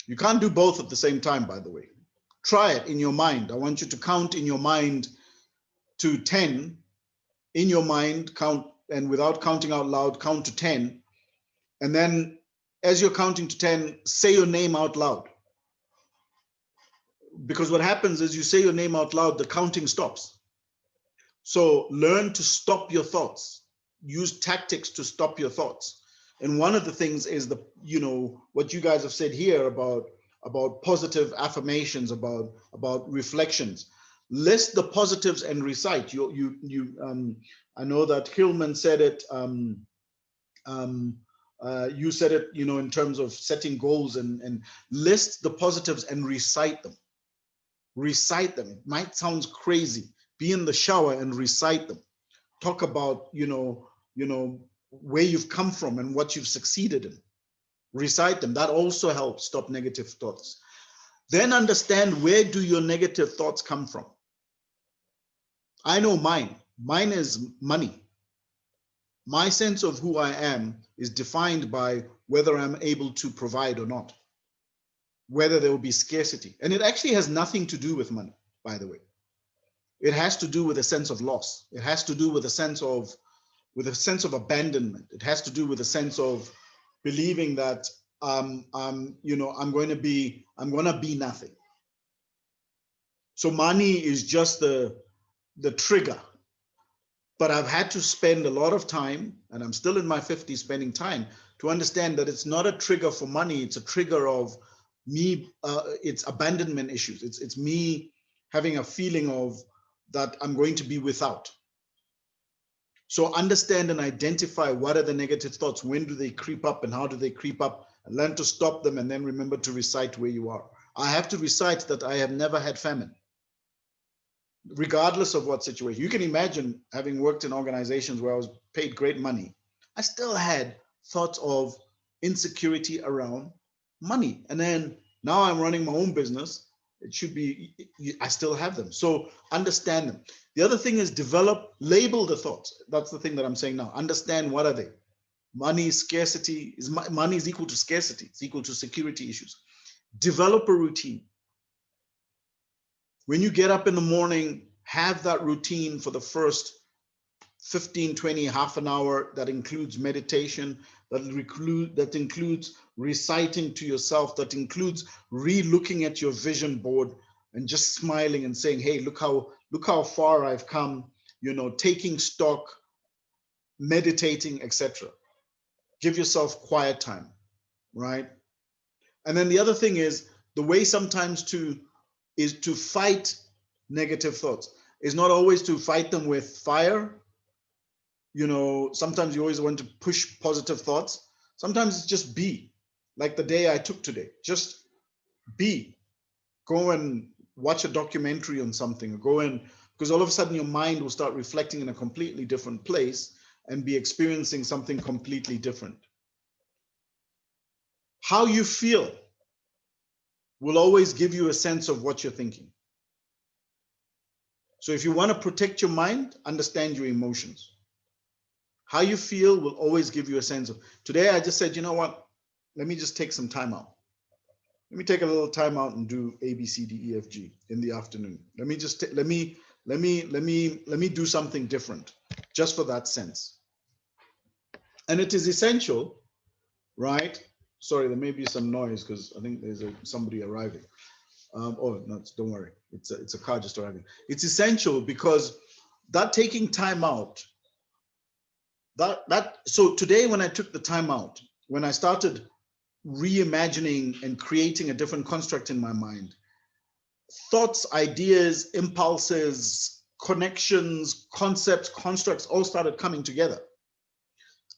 You can't do both at the same time, by the way. Try it in your mind. I want you to count in your mind to 10. In your mind, count, and without counting out loud, count to 10. And then as you're counting to 10, say your name out loud. Because what happens is you say your name out loud, the counting stops. So learn to stop your thoughts. Use tactics to stop your thoughts. And one of the things is what you guys have said here about positive affirmations, about reflections. List the positives and recite. I know that Hillman said it. You said it, in terms of setting goals and list the positives and recite them. Recite them. It might sound crazy. Be in the shower and recite them. Talk about, where you've come from and what you've succeeded in. Recite them. That also helps stop negative thoughts. Then understand, where do your negative thoughts come from? I know mine. Mine is money. My sense of who I am is defined by whether I'm able to provide or not, whether there will be scarcity. And it actually has nothing to do with money, by the way. It has to do with a sense of loss. It has to do with a sense of abandonment. It has to do with a sense of believing that I'm going to be nothing. So money is just the trigger. But I've had to spend a lot of time, and I'm still in my 50s spending time to understand that it's not a trigger for money. It's a trigger of it's abandonment issues. It's me having a feeling of that I'm going to be without. So understand and identify what are the negative thoughts, when do they creep up and how do they creep up, and learn to stop them, and then remember to recite where you are. I have to recite that I have never had famine, regardless of what situation. You can imagine, having worked in organizations where I was paid great money, I still had thoughts of insecurity around money. And then now I'm running my own business. It should be, I still have them. So understand them. The other thing is label the thoughts. That's the thing that I'm saying now. Understand, what are they? Money, scarcity, money is equal to scarcity. It's equal to security issues. Develop a routine. When you get up in the morning, have that routine for the first 15, 20, half an hour that includes meditation, that includes reciting to yourself, that includes re-looking at your vision board and just smiling and saying, hey, look how far I've come, taking stock, meditating, etc. Give yourself quiet time, right? And then the other thing is, the way sometimes to fight negative thoughts is not always to fight them with fire. Sometimes you always want to push positive thoughts. Sometimes it's just be, like the day I took today. Just be. Go and watch a documentary on something, or because all of a sudden your mind will start reflecting in a completely different place and be experiencing something completely different. How you feel will always give you a sense of what you're thinking. So if you want to protect your mind, understand your emotions. How you feel will always give you a sense of. Today I just said, you know what? Let me just take some time out. Let me take a little time out and do A, B, C, D, E, F, G in the afternoon. Let me do something different, just for that sense. And it is essential, right? Sorry, there may be some noise because I think there's somebody arriving. Oh no, don't worry. It's a car just arriving. It's essential because that taking time out. So today when I took the time out, when I started reimagining and creating a different construct in my mind, thoughts, ideas, impulses, connections, concepts, constructs all started coming together.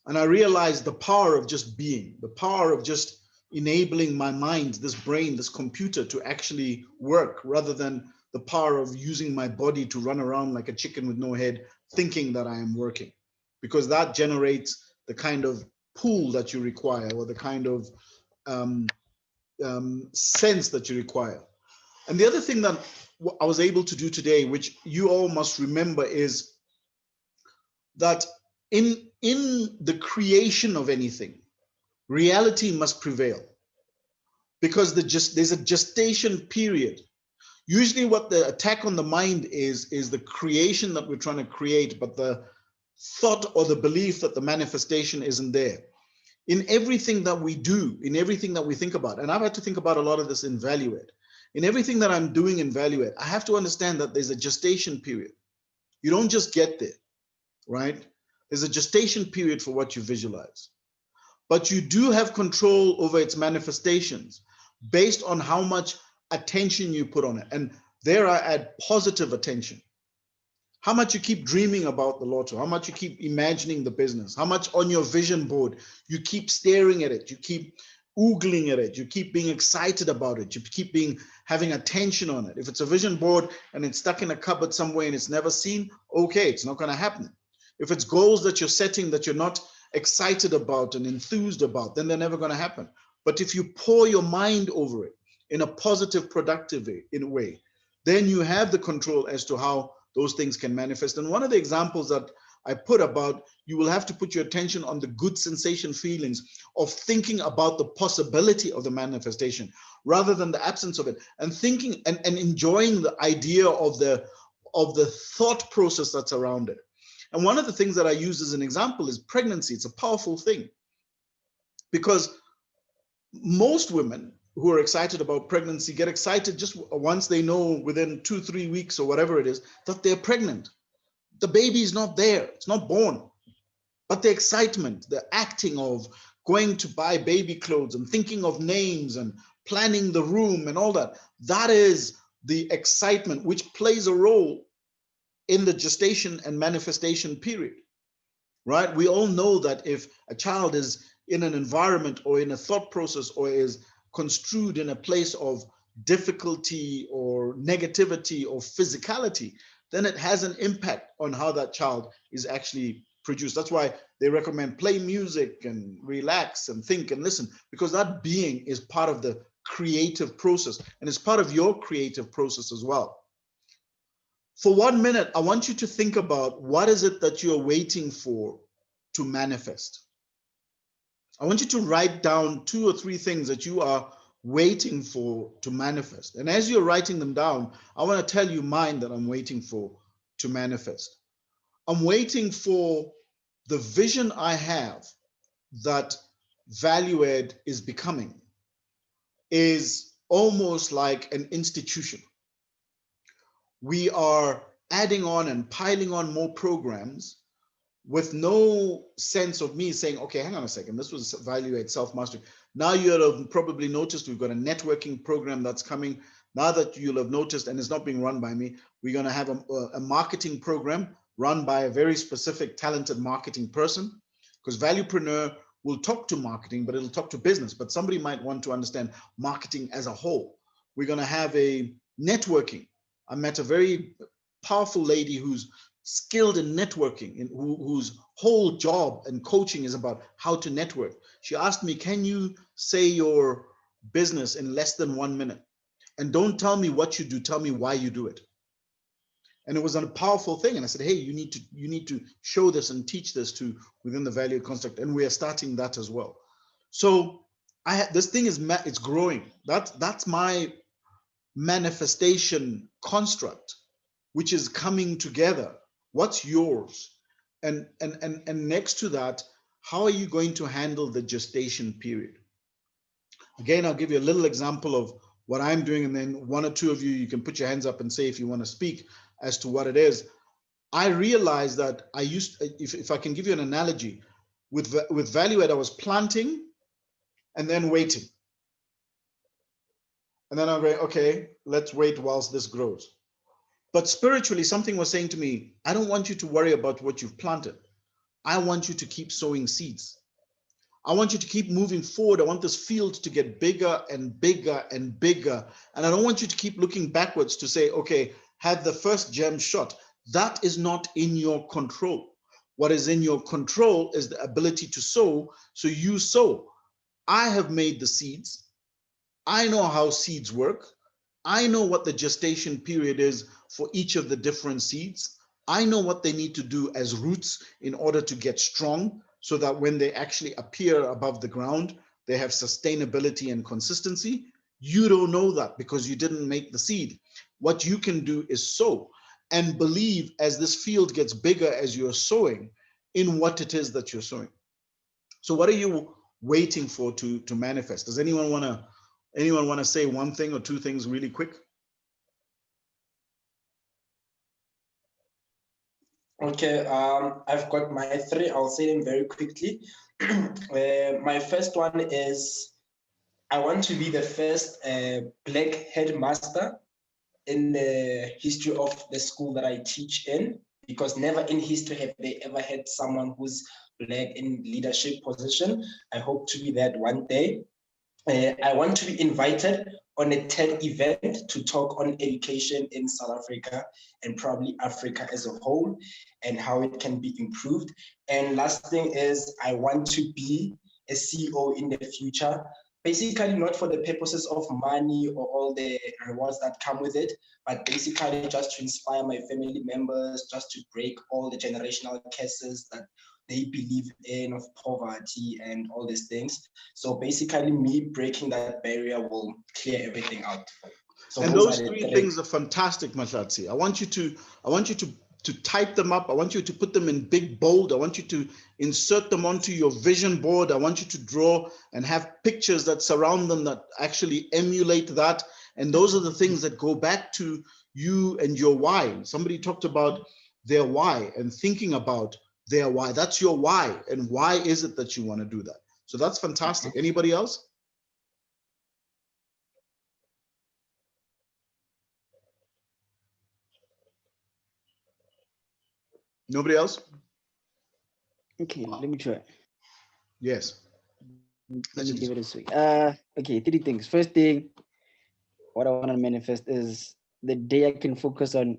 And I realized the power of just being, the power of just enabling my mind, this brain, this computer to actually work, rather than the power of using my body to run around like a chicken with no head, thinking that I am working. Because that generates the kind of pull that you require, or the kind of sense that you require. And the other thing that I was able to do today, which you all must remember, is that in the creation of anything, reality must prevail, because there's a gestation period. Usually what the attack on the mind is the creation that we're trying to create, but the thought or the belief that the manifestation isn't there. In everything that we do, in everything that we think about, and I've had to think about a lot of this in value add. In everything that I'm doing in value add, I have to understand that there's a gestation period. You don't just get there, right? There's a gestation period for what you visualize. But you do have control over its manifestations based on how much attention you put on it. And there I add positive attention. How much you keep dreaming about the lotto, how much you keep imagining the business, how much on your vision board you keep staring at it, you keep oogling at it, you keep being excited about it, you keep having attention on it. If it's a vision board and it's stuck in a cupboard somewhere and it's never seen, okay, it's not going to happen. If it's goals that you're setting that you're not excited about and enthused about, then they're never going to happen. But if you pour your mind over it in a positive, productive way, then you have the control as to how those things can manifest. And one of the examples that I put about, you will have to put your attention on the good sensation feelings of thinking about the possibility of the manifestation rather than the absence of it, and thinking and enjoying the idea of the thought process that's around it. And one of the things that I use as an example is pregnancy. It's a powerful thing, because most women who are excited about pregnancy get excited just once they know, within 2-3 weeks or whatever it is, that they're pregnant. The baby is not there, it's not born. But the excitement, the acting of going to buy baby clothes and thinking of names and planning the room and all that. That is the excitement which plays a role in the gestation and manifestation period, right? We all know that if a child is in an environment or in a thought process or is construed in a place of difficulty or negativity or physicality, then it has an impact on how that child is actually produced. That's why they recommend play music and relax and think and listen, because that being is part of the creative process and it's part of your creative process as well. For 1 minute, I want you to think about what is it that you're waiting for to manifest. I want you to write down 2 or 3 things that you are waiting for to manifest. And as you're writing them down, I want to tell you mine that I'm waiting for to manifest. I'm waiting for the vision I have that Value Ed is becoming is almost like an institution. We are adding on and piling on more programs with no sense of me saying, okay, hang on a second, this was Value Ed Self-Mastery. Now you'll have probably noticed we've got a networking program that's coming. Now that you'll have noticed, and it's not being run by me, we're going to have a marketing program run by a very specific, talented marketing person, because Valuepreneur will talk to marketing, but it'll talk to business. But somebody might want to understand marketing as a whole. We're going to have a networking. I met a very powerful lady who's skilled in networking, and whose whole job and coaching is about how to network. She asked me, can you say your business in less than 1 minute? And don't tell me what you do, tell me why you do it. And it was a powerful thing. And I said, hey, you need to show this and teach this to within the Value construct. And we are starting that as well. So this thing it's growing. That's my manifestation construct, which is coming together. What's yours? And next to that, how are you going to handle the gestation period? Again, I'll give you a little example of what I'm doing, and then 1 or 2 of you can put your hands up and say if you want to speak as to what it is. I realized that if I can give you an analogy, with Value Ed, I was planting and then waiting. And then I'm going, okay, let's wait whilst this grows. But spiritually, something was saying to me, I don't want you to worry about what you've planted. I want you to keep sowing seeds. I want you to keep moving forward. I want this field to get bigger and bigger and bigger. And I don't want you to keep looking backwards to say, okay, have the first gem shot. That is not in your control. What is in your control is the ability to sow. So you sow. I have made the seeds. I know how seeds work. I know what the gestation period is for each of the different seeds. I know what they need to do as roots in order to get strong, so that when they actually appear above the ground, they have sustainability and consistency. You don't know that because you didn't make the seed. What you can do is sow and believe as this field gets bigger as you're sowing in what it is that you're sowing. So what are you waiting for to manifest? Does anyone want to say 1 thing or 2 things really quick? Okay, I've got my 3. I'll say them very quickly. My first one is I want to be the first Black headmaster in the history of the school that I teach in, because never in history have they ever had someone who's Black in leadership position. I hope to be that one day. I want to be invited on a TED event to talk on education in South Africa and probably Africa as a whole and how it can be improved. And last thing is I want to be a CEO in the future, basically not for the purposes of money or all the rewards that come with it, but basically just to inspire my family members, just to break all the generational curses that they believe in of poverty and all these things. So basically me breaking that barrier will clear everything out. So And those 3 things are fantastic, Mahlatsi. I want you to type them up. I want you to put them in big bold. I want you to insert them onto your vision board. I want you to draw and have pictures that surround them that actually emulate that. And those are the things that go back to you and your why. Somebody talked about their why and thinking about their why. That's your why. And why is it that you want to do that? So that's fantastic. Anybody else? Nobody else? Okay, let me try. Yes. Let me give it a swing. Okay, three things. First thing, what I want to manifest is the day I can focus on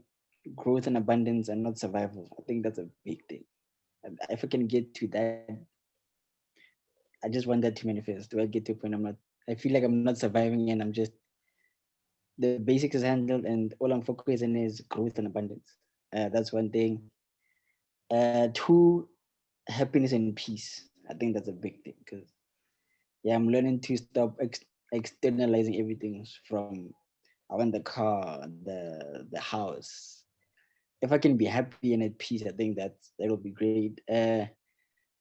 growth and abundance and not survival. I think that's a big thing. And if I can get to that, I just want that to manifest. Do I get to a point I feel like I'm not surviving and I'm just, the basics is handled and all I'm focusing is growth and abundance. That's one thing. Two, happiness and peace. I think that's a big thing because yeah, I'm learning to stop externalizing everything from I want the car, the house. If I can be happy and at peace, I think that'll be great. And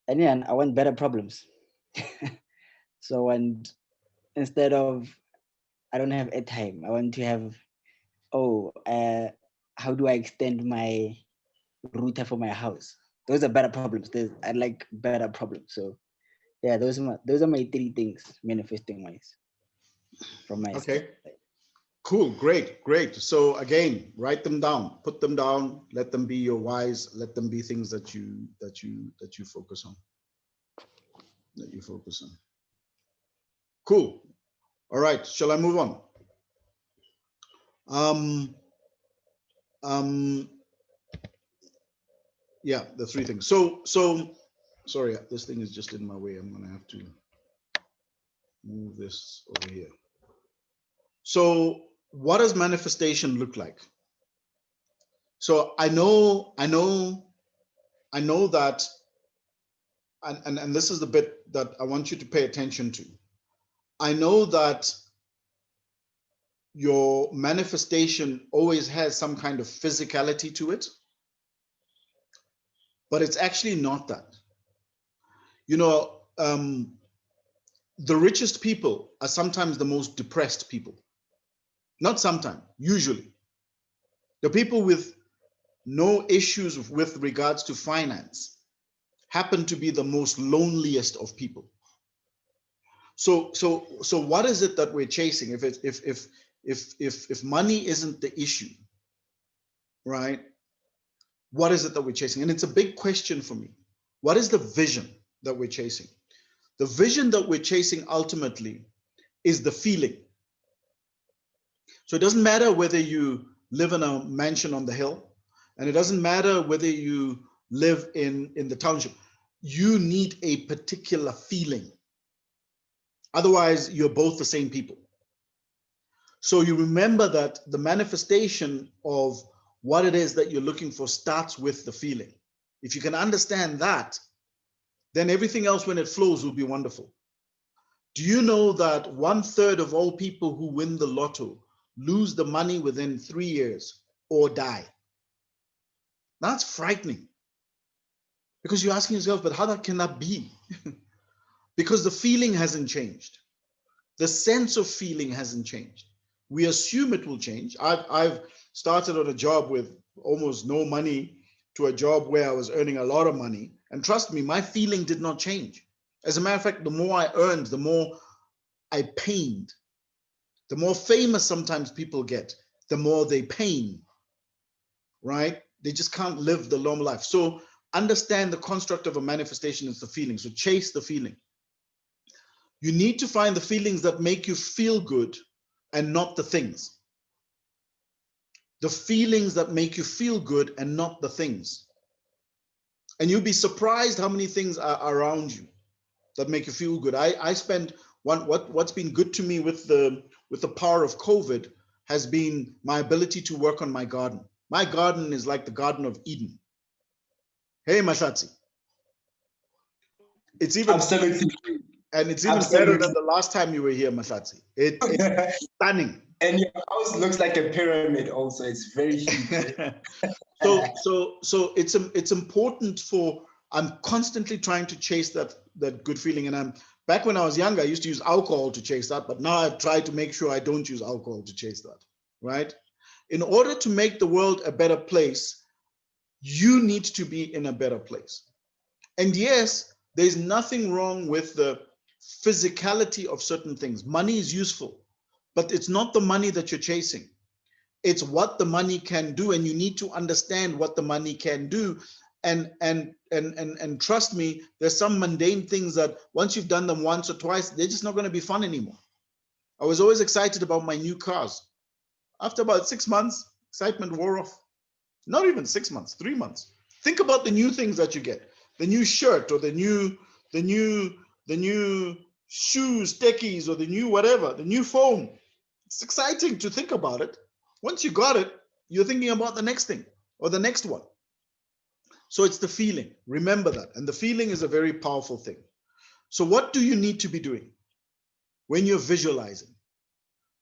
yeah, I want better problems. So and instead of I don't have airtime, I want to have how do I extend my router for my house? Those are better problems. I like better problems. So yeah, those are my three things manifesting wise from my side. Okay. Cool. Great. Great. So again, write them down, put them down, let them be your whys, let them be things that you focus on. That you focus on. Cool. All right. Shall I move on? Yeah, the three things. So sorry, this thing is just in my way. I'm gonna have to move this over here. So what does manifestation look like? So I know that, and this is the bit that I want you to pay attention to. I know that your manifestation always has some kind of physicality to it, but it's actually not that. You know, the richest people are sometimes the most depressed people. Not sometimes, usually. The people with no issues with regards to finance happen to be the most loneliest of people. So what is it that we're chasing? If money isn't the issue, right? What is it that we're chasing? And it's a big question for me. What is the vision that we're chasing? The vision that we're chasing ultimately is the feeling. So it doesn't matter whether you live in a mansion on the hill, and it doesn't matter whether you live in the township. You need a particular feeling. Otherwise, you're both the same people. So you remember that the manifestation of what it is that you're looking for starts with the feeling. If you can understand that, then everything else, when it flows, will be wonderful. Do you know that 1/3 of all people who win the lotto lose the money within 3 years or die? That's frightening. Because you're asking yourself, but how can that be? Because the feeling hasn't changed. The sense of feeling hasn't changed. We assume it will change. I've started on a job with almost no money to a job where I was earning a lot of money. And trust me, my feeling did not change. As a matter of fact, the more I earned, the more I pained. The more famous sometimes people get, the more they pain, right? They just can't live the long life. So understand the construct of a manifestation is the feeling. So chase the feeling. You need to find the feelings that make you feel good and not the things. The feelings that make you feel good and not the things. And you'll be surprised how many things are around you that make you feel good. I spend what's been good to me with the power of COVID has been my ability to work on my garden. My garden is like the Garden of Eden. Hey, Mashatsi. It's even Absolutely. And it's even better than the last time you were here, Mashatsi. It's stunning. And your house looks like a pyramid also. It's very huge. So it's important for, I'm constantly trying to chase that good feeling. And back when I was younger, I used to use alcohol to chase that, but now I've tried to make sure I don't use alcohol to chase that, right? In order to make the world a better place, you need to be in a better place. And yes, there's nothing wrong with the physicality of certain things. Money is useful, but it's not the money that you're chasing. It's what the money can do, and you need to understand what the money can do And trust me, there's some mundane things that once you've done them once or twice, they're just not going to be fun anymore. I was always excited about my new cars. After about 6 months, excitement wore off. Not even 6 months, 3 months. Think about the new things that you get. The new shirt or the new shoes, techies, or the new whatever, the new phone. It's exciting to think about it. Once you got it, you're thinking about the next thing or the next one. So it's the feeling. Remember that. And the feeling is a very powerful thing. So what do you need to be doing when you're visualizing?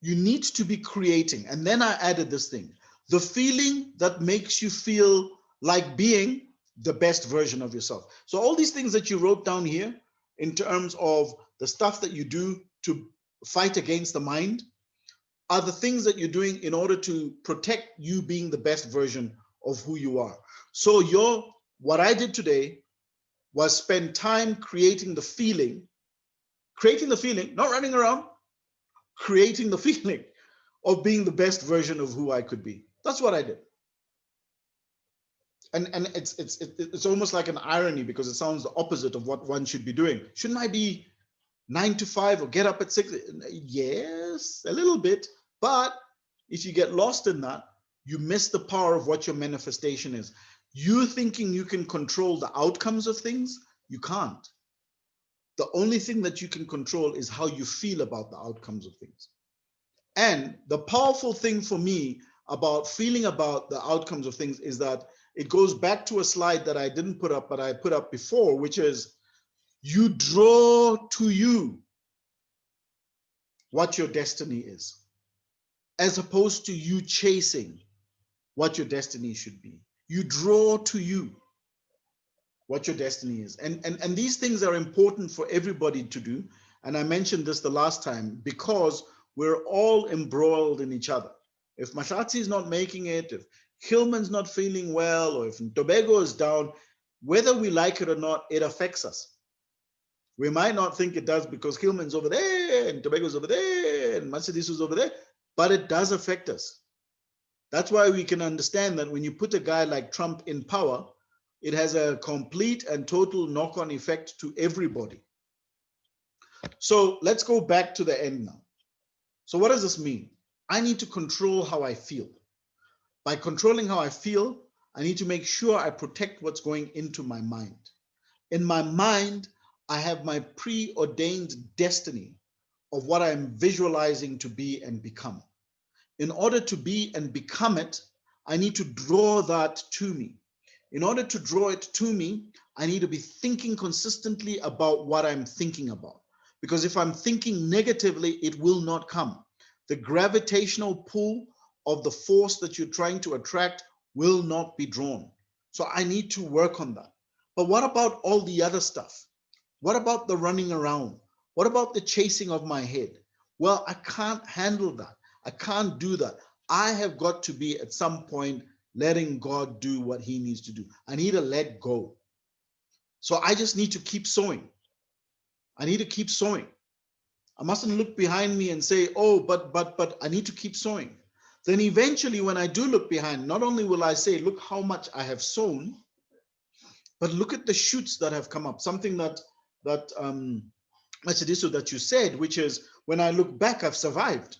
You need to be creating. And then I added this thing, the feeling that makes you feel like being the best version of yourself. So all these things that you wrote down here in terms of the stuff that you do to fight against the mind are the things that you're doing in order to protect you being the best version of who you are. So what I did today was spend time creating the feeling, not running around, creating the feeling of being the best version of who I could be. That's what I did. And it's almost like an irony because it sounds the opposite of what one should be doing. Shouldn't I be 9 to 5 or get up at 6? Yes, a little bit. But if you get lost in that, you miss the power of what your manifestation is. You thinking you can control the outcomes of things, you can't. The only thing that you can control is how you feel about the outcomes of things. And the powerful thing for me about feeling about the outcomes of things is that it goes back to a slide that I didn't put up, but I put up before, which is you draw to you what your destiny is, as opposed to you chasing what your destiny should be. You draw to you what your destiny is. And these things are important for everybody to do. And I mentioned this the last time because we're all embroiled in each other. If Mashatsi is not making it, if Hillman's not feeling well, or if Tobago is down, whether we like it or not, it affects us. We might not think it does because Hillman's over there and Tobago's over there and Matsadisu's over there, but it does affect us. That's why we can understand that when you put a guy like Trump in power, it has a complete and total knock-on effect to everybody. So let's go back to the end now. So what does this mean? I need to control how I feel. By controlling how I feel, I need to make sure I protect what's going into my mind. In my mind, I have my preordained destiny of what I'm visualizing to be and become. In order to be and become it, I need to draw that to me. In order to draw it to me, I need to be thinking consistently about what I'm thinking about. Because if I'm thinking negatively, it will not come. The gravitational pull of the force that you're trying to attract will not be drawn. So I need to work on that. But what about all the other stuff? What about the running around? What about the chasing of my head? Well, I can't handle that. I can't do that. I have got to be at some point letting God do what he needs to do. I need to let go. So I just need to keep sowing. I need to keep sowing. I mustn't look behind me and say, oh, but I need to keep sowing. Then eventually when I do look behind, not only will I say, look how much I have sown, but look at the shoots that have come up. Something that Machadiso, that you said, which is when I look back, I've survived.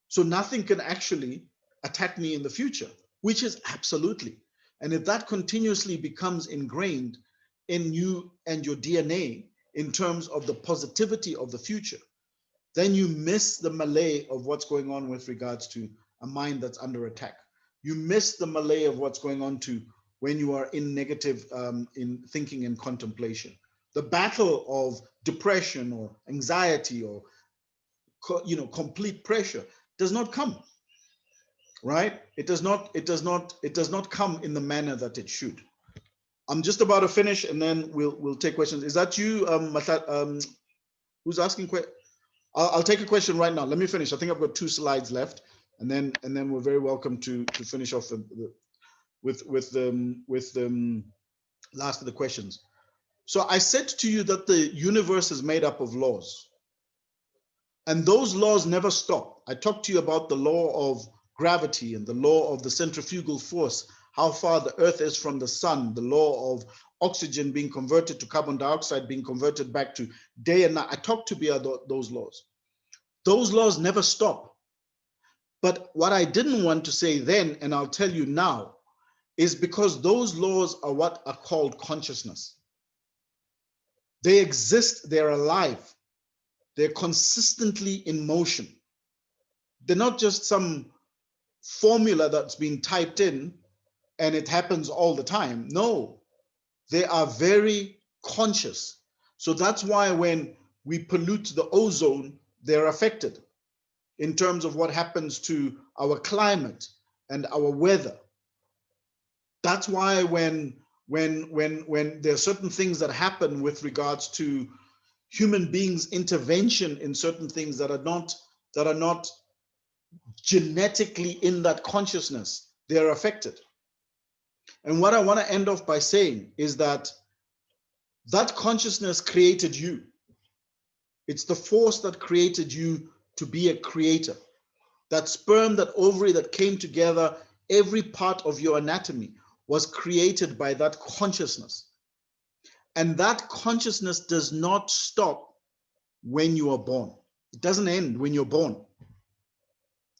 So nothing can actually attack me in the future, which is absolutely. And if that continuously becomes ingrained in you and your DNA in terms of the positivity of the future, then you miss the melee of what's going on with regards to a mind that's under attack. You miss the melee of what's going on to when you are in negative in thinking and contemplation. The battle of depression or anxiety or complete pressure does not come, right? It does not come in the manner that it should. I'm just about to finish, and then we'll take questions. Is that you, who's asking questions? I'll take a question right now. Let me finish. I think I've got 2 slides left, and then we're very welcome to finish off with the last of the questions. So I said to you that the universe is made up of laws, and those laws never stop. I talked to you about the law of gravity and the law of the centrifugal force, how far the earth is from the sun, the law of oxygen being converted to carbon dioxide, being converted back to day and night. I talked to Bia those laws. Those laws never stop. But what I didn't want to say then, and I'll tell you now, is because those laws are what are called consciousness. They exist, they're alive, they're consistently in motion. They're not just some formula that's been typed in and it happens all the time. No, they are very conscious. So that's why when we pollute the ozone, they're affected in terms of what happens to our climate and our weather. That's why when there are certain things that happen with regards to human beings' intervention in certain things that are not genetically in that consciousness, they're affected. And what I want to end off by saying is that that consciousness created you. It's the force that created you to be a creator. That sperm, that ovary that came together, every part of your anatomy was created by that consciousness. And that consciousness does not stop when you are born. It doesn't end when you're born.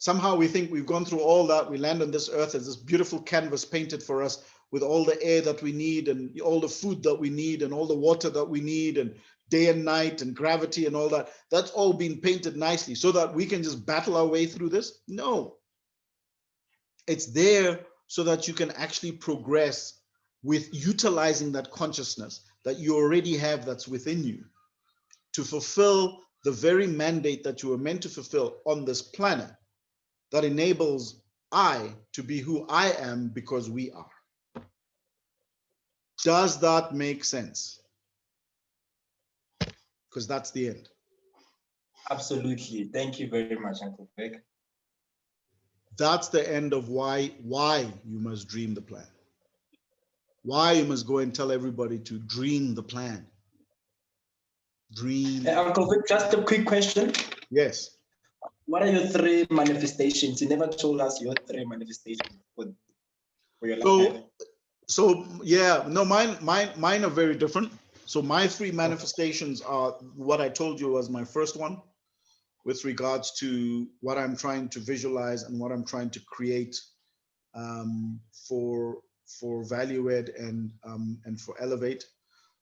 Somehow we think we've gone through all that. We land on this earth as this beautiful canvas painted for us with all the air that we need and all the food that we need and all the water that we need and day and night and gravity and all that. That's all been painted nicely so that we can just battle our way through this? No. It's there so that you can actually progress with utilizing that consciousness that you already have that's within you to fulfill the very mandate that you were meant to fulfill on this planet that enables I to be who I am because we are. Does that make sense? Because that's the end. Absolutely. Thank you very much, Uncle Vic. That's the end of why you must dream the plan. Why you must go and tell everybody to dream the plan. Dream. Uncle Vic, just a quick question. Yes. What are your 3 manifestations? You never told us your 3 manifestations for your life. So yeah, no, mine are very different. So my 3 manifestations are what I told you was my first one with regards to what I'm trying to visualize and what I'm trying to create for Value Ed and for Elevate.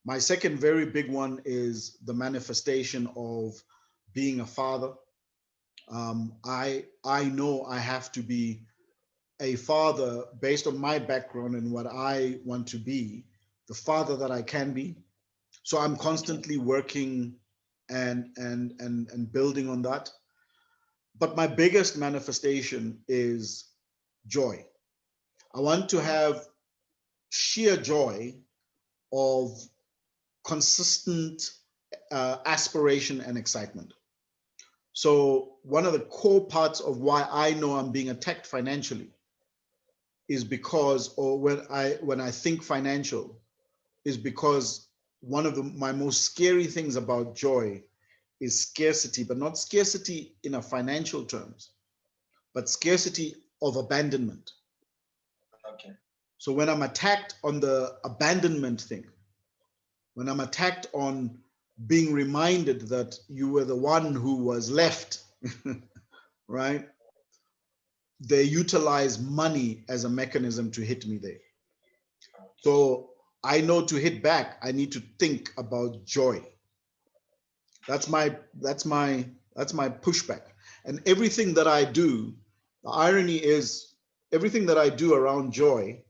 My second very big one is the manifestation of being a father. I know I have to be a father based on my background and what I want to be, the father that I can be. So I'm constantly working and building on that. But my biggest manifestation is joy. I want to have sheer joy of consistent aspiration and excitement. So one of the core parts of why I know I'm being attacked financially is because, or when I think financial, is because one of my most scary things about joy is scarcity, but not scarcity in a financial terms, but scarcity of abandonment. Okay. So when I'm attacked on the abandonment thing, when I'm attacked on being reminded that you were the one who was left, right? They utilize money as a mechanism to hit me there. So I know to hit back, I need to think about joy. That's my pushback. And everything that I do, the irony is everything that I do around joy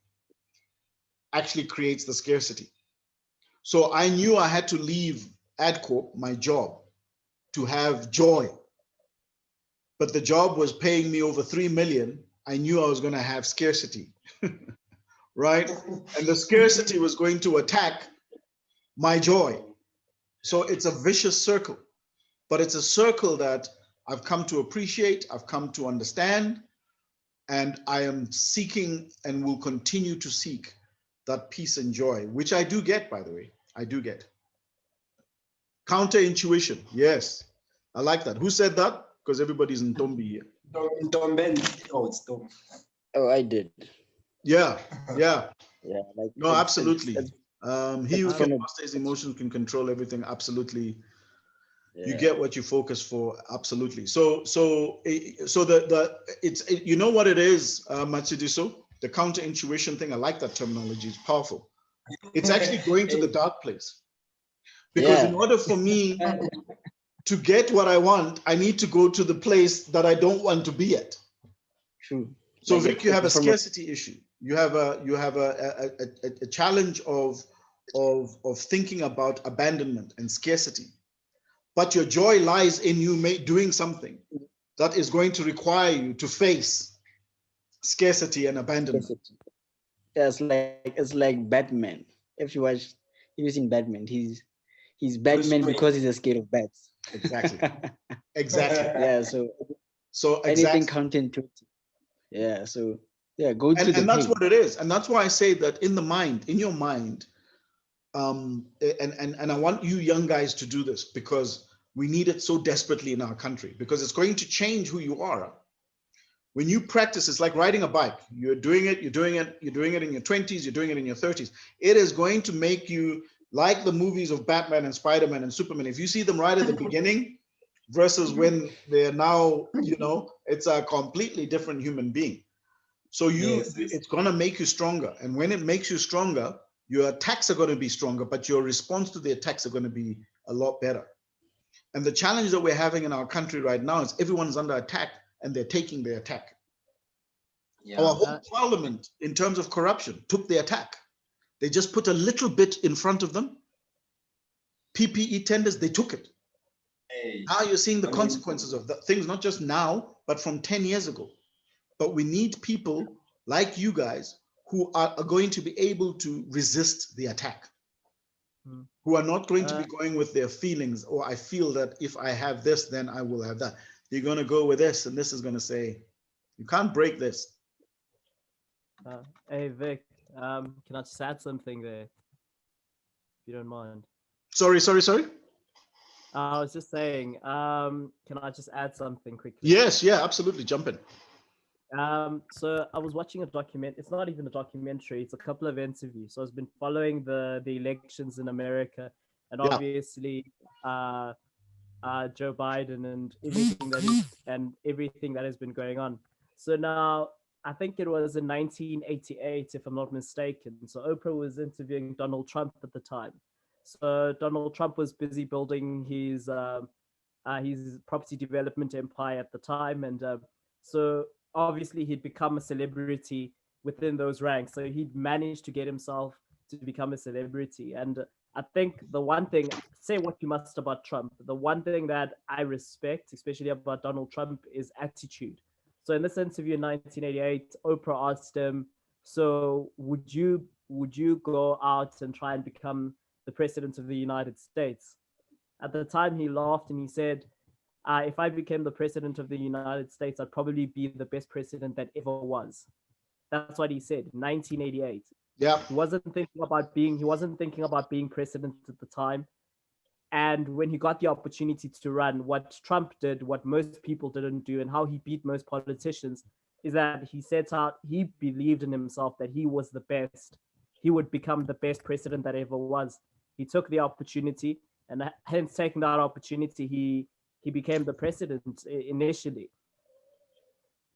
actually creates the scarcity. So I knew I had to leave AdCorp, my job, to have joy. But the job was paying me over 3 million. I knew I was going to have scarcity, right? And the scarcity was going to attack my joy. So it's a vicious circle, but it's a circle that I've come to appreciate, I've come to understand, and I am seeking and will continue to seek that peace and joy, which I do get, by the way. I do get. Counter intuition. Yes. I like that. Who said that? Because everybody's in Tombi here. Tom Ben. Oh, it's Tom. Oh, I did. Yeah, yeah. Yeah, like No, absolutely. He who it's can from a master his emotions can control everything. Absolutely. You yeah. get what you focus for. Absolutely. So the you know what it is, Matsudiso? The counterintuition thing. I like that terminology. It's powerful. It's actually going to the dark place. Because in Yeah, order for me to get what I want, I need to go to the place that I don't want to be at. true. So Like Vic, you have a it's from a scarcity issue. You have a challenge of thinking about abandonment and scarcity. But your joy lies in you doing something that is going to require you to face scarcity and abandonment. scarcity. Yeah, it's like Batman. If you watch, if you've seen Batman, he's Bruce Batman Wayne. because he's scared of bats. Exactly. Exactly. Yeah, so So anything exactly. counterintuitive. Yeah, so yeah, go And through the and that's pain. what it is. And that's why I say that in the mind, in your mind, and I want you young guys to do this because we need it so desperately in our country because it's going to change who you are. When you practice, it's like riding a bike. You're doing it, you're doing it, you're doing it in your 20s, you're doing it in your 30s. It is going to make you like the movies of Batman and Spider-Man and Superman. If you see them right at the beginning versus when they're now, it's a completely different human being. So Yes, yes. it's going to make you stronger. And when it makes you stronger, your attacks are going to be stronger, but your response to the attacks are going to be a lot better. And the challenge that we're having in our country right now is everyone's under attack and they're taking the attack. Yeah. Our whole parliament, in terms of corruption, took the attack. They just put a little bit in front of them. PPE tenders, they took it. Hey, Now you're seeing the I mean, consequences of that things, not just now, but from 10 years ago. But we need people like you guys who are going to be able to resist the attack, who are not going to be going with their feelings, or I feel that if I have this, then I will have that. You're going to go with this, and this is going to say, you can't break this. Hey Vic, can I just add something there, if you don't mind? Sorry. I was just saying, can I just add something quickly? Yes, yeah, absolutely. Jump in. So I was watching a document. It's not even a documentary. It's a couple of interviews. So I've been following the elections in America, and Yeah. obviously, Joe Biden and everything that has been going on. So now I think it was in 1988, if I'm not mistaken. So Oprah was interviewing Donald Trump at the time. So Donald Trump was busy building his property development empire at the time, and so obviously he'd become a celebrity within those ranks. So he'd managed to get himself to become a celebrity, and I think the one thing, say what you must about Trump, the one thing that I respect, especially about Donald Trump, is attitude. So in this interview in 1988, Oprah asked him, "So would you go out and try and become the president of the United States?" At the time, he laughed and he said, "If I became the president of the United States, I'd probably be the best president that ever was." That's what he said, 1988. Yeah. He wasn't thinking about being president at the time. And when he got the opportunity to run, what Trump did, what most people didn't do, and how he beat most politicians, is that he believed in himself that he was the best. He would become the best president that ever was. He took the opportunity, and hence taking that opportunity, he became the president initially.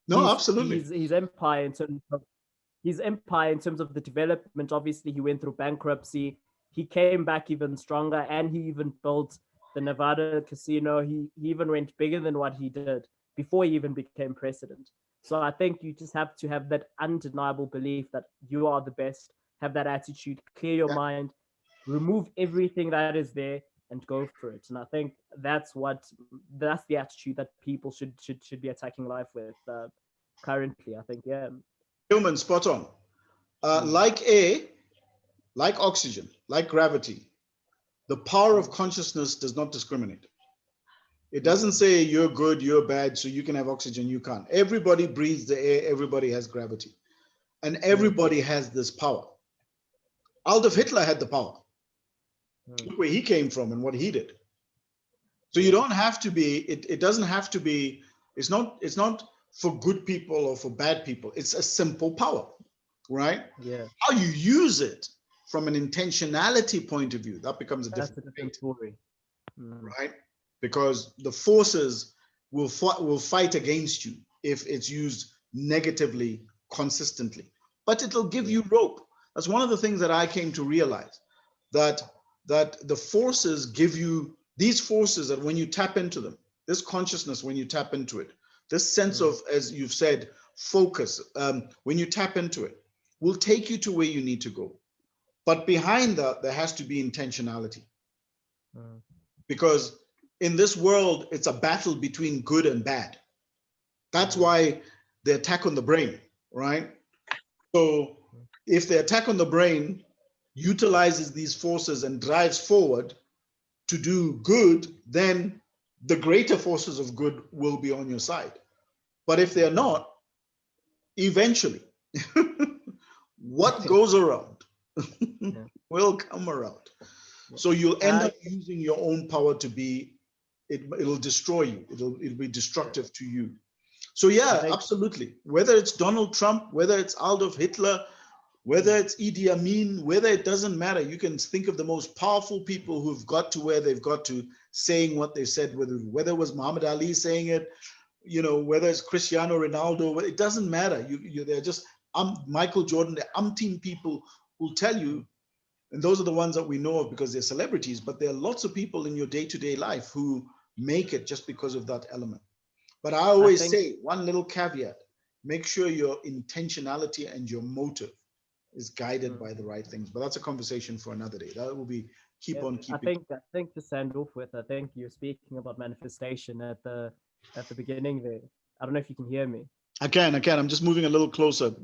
No, absolutely. His empire in terms of the development, obviously he went through bankruptcy. He came back even stronger, and he even built the Nevada casino. He even went bigger than what he did before he even became president. So I think you just have to have that undeniable belief that you are the best, have that attitude, clear your Yeah. mind, remove everything that is there, and go for it. And I think that's the attitude that people should be attacking life with currently. I think, yeah. Human, spot on. Like air, like oxygen, like gravity, the power of consciousness does not discriminate. It doesn't say you're good, you're bad, so you can have oxygen, you can't. Everybody breathes the air, everybody has gravity, and everybody has this power. Adolf Hitler had the power. Look where he came from and what he did. So you don't have to be, it doesn't have to be, it's not for good people or for bad people. It's a simple power. right? Yeah, How you use it from an intentionality point of view, that becomes a that's different a different debate, story. Mm. right? Because the forces will fight against you if it's used negatively consistently. But it'll give Yeah. you rope. That's one of the things that I came to realize, that the forces give you these forces, that when you tap into them, this consciousness, when you tap into it, this sense of, as you've said, focus, when you tap into it, will take you to where you need to go. But behind that, there has to be intentionality, Mm. because in this world, it's a battle between good and bad. That's Mm. why the attack on the brain, right? So if the attack on the brain utilizes these forces and drives forward to do good, then the greater forces of good will be on your side. But if they're not, eventually, what goes around Yeah. will come around. Yeah. So you'll And end I, up using your own power to be, it'll destroy you. It'll be yeah, destructive to you. So I yeah, think absolutely. Whether it's Donald Trump, whether it's Adolf Hitler, whether it's Idi Amin, whether, it doesn't matter. You can think of the most powerful people who've got to where they've got to, saying what they said, whether it was Muhammad Ali saying it, whether it's Cristiano Ronaldo, it doesn't matter. They're just, Michael Jordan, the umpteen people will tell you, and those are the ones that we know of because they're celebrities, but there are lots of people in your day-to-day life who make it just because of that element. But I I always think say one little caveat: make sure your intentionality and your motive is guided mm, by the right things. But that's a conversation for another day. That will be keep yeah, on keeping. I think to send off with, I think you're speaking about manifestation at the beginning there. I don't know if you can hear me. I can. I'm just moving a little closer.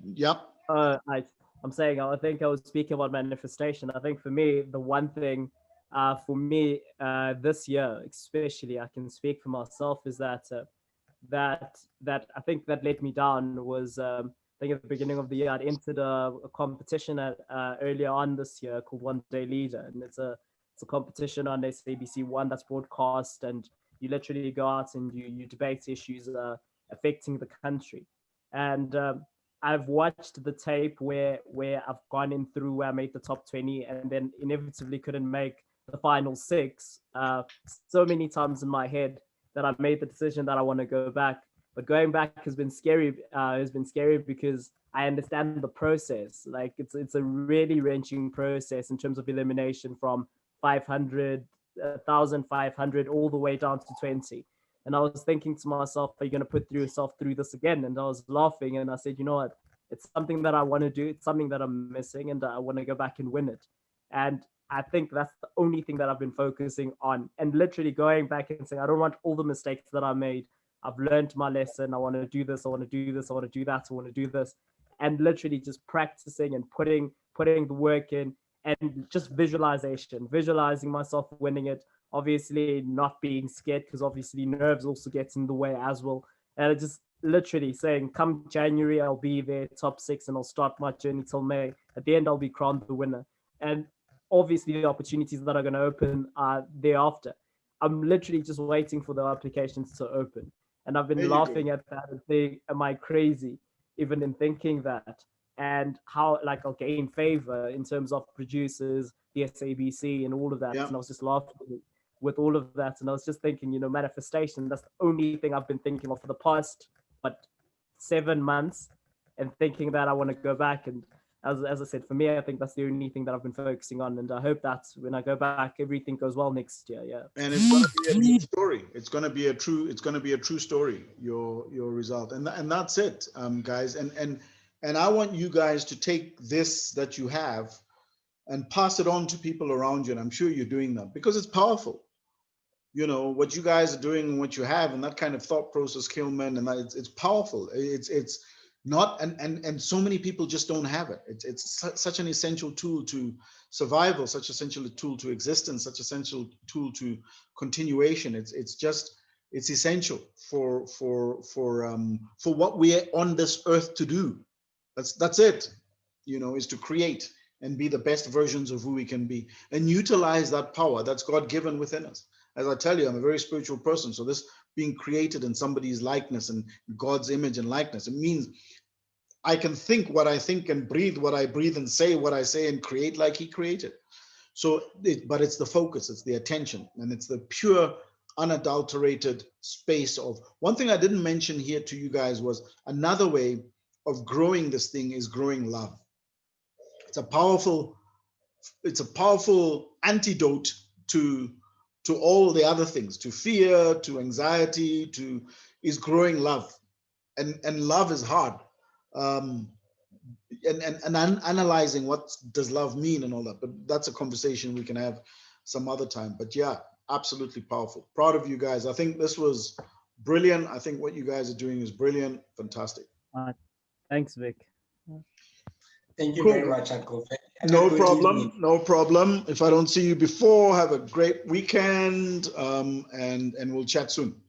Yep. I'm saying I think I was speaking about manifestation. I think for me, the one thing for me this year, especially, I can speak for myself, is that that I think that let me down was I think at the beginning of the year I'd entered a competition at earlier on this year called One Day Leader, and it's a competition on SABC One that's broadcast, and you literally go out and you debate issues affecting the country, and I've watched the tape where I've gone in through where I made the top 20 and then inevitably couldn't make the final six so many times in my head that I've made the decision that I want to go back. But going back has been scary. Has been scary because I understand the process. Like it's a really wrenching process in terms of elimination from 500, 1,500 all the way down to 20. And I was thinking to myself, are you going to put yourself through this again? And I was laughing and I said, you know what? It's something that I want to do. It's something that I'm missing and I want to go back and win it. And I think that's the only thing that I've been focusing on and literally going back and saying, I don't want all the mistakes that I made. I've learned my lesson. I want to do this. I want to do this. I want to do that. I want to do this. And literally just practicing and putting the work in and just visualizing myself winning it. Obviously not being scared because obviously nerves also gets in the way as well. And I just literally saying, come January, I'll be there, top six, and I'll start my journey till May. At the end, I'll be crowned the winner. And obviously the opportunities that are going to open thereafter. I'm literally just waiting for the applications to open. And I've There been you go. laughing at that and saying, am I crazy? Even in thinking that. And how like I'll gain favor in terms of producers, the SABC and all of that. Yeah. And I was just laughing with all of that. And I was just thinking, manifestation, that's the only thing I've been thinking of for the past, 7 months, and thinking that I want to go back. And as I said, for me, I think that's the only thing that I've been focusing on. And I hope that when I go back, everything goes well next year. Yeah. And it's going to be a true story. It's going to be a true story, your result. And that's it, guys. And I want you guys to take this that you have and pass it on to people around you. And I'm sure you're doing that because it's powerful. What you guys are doing and what you have and that kind of thought process, Kilman, and that it's powerful. It's not, and so many people just don't have it. It's such an essential tool to survival, such essential tool to existence, such essential tool to continuation. It's essential for what we're on this earth to do. That's it. Is to create and be the best versions of who we can be and utilize that power that's God given within us. As I tell you, I'm a very spiritual person. So this being created in somebody's likeness and God's image and likeness, it means I can think what I think and breathe what I breathe and say what I say and create like he created. So, but it's the focus, it's the attention, and it's the pure, unadulterated space of. One thing I didn't mention here to you guys was another way of growing this thing is growing love. It's a powerful, antidote to all the other things, to fear, to anxiety, is growing love, and love is hard. Um, and analyzing what does love mean and all that, but that's a conversation we can have some other time. But yeah, absolutely powerful. Proud of you guys. I think this was brilliant. I think what you guys are doing is brilliant. Fantastic. Thanks, Vic. Thank you Cool. very much, Uncle. No Good problem. evening. No problem. If I don't see you before, have a great weekend, and we'll chat soon.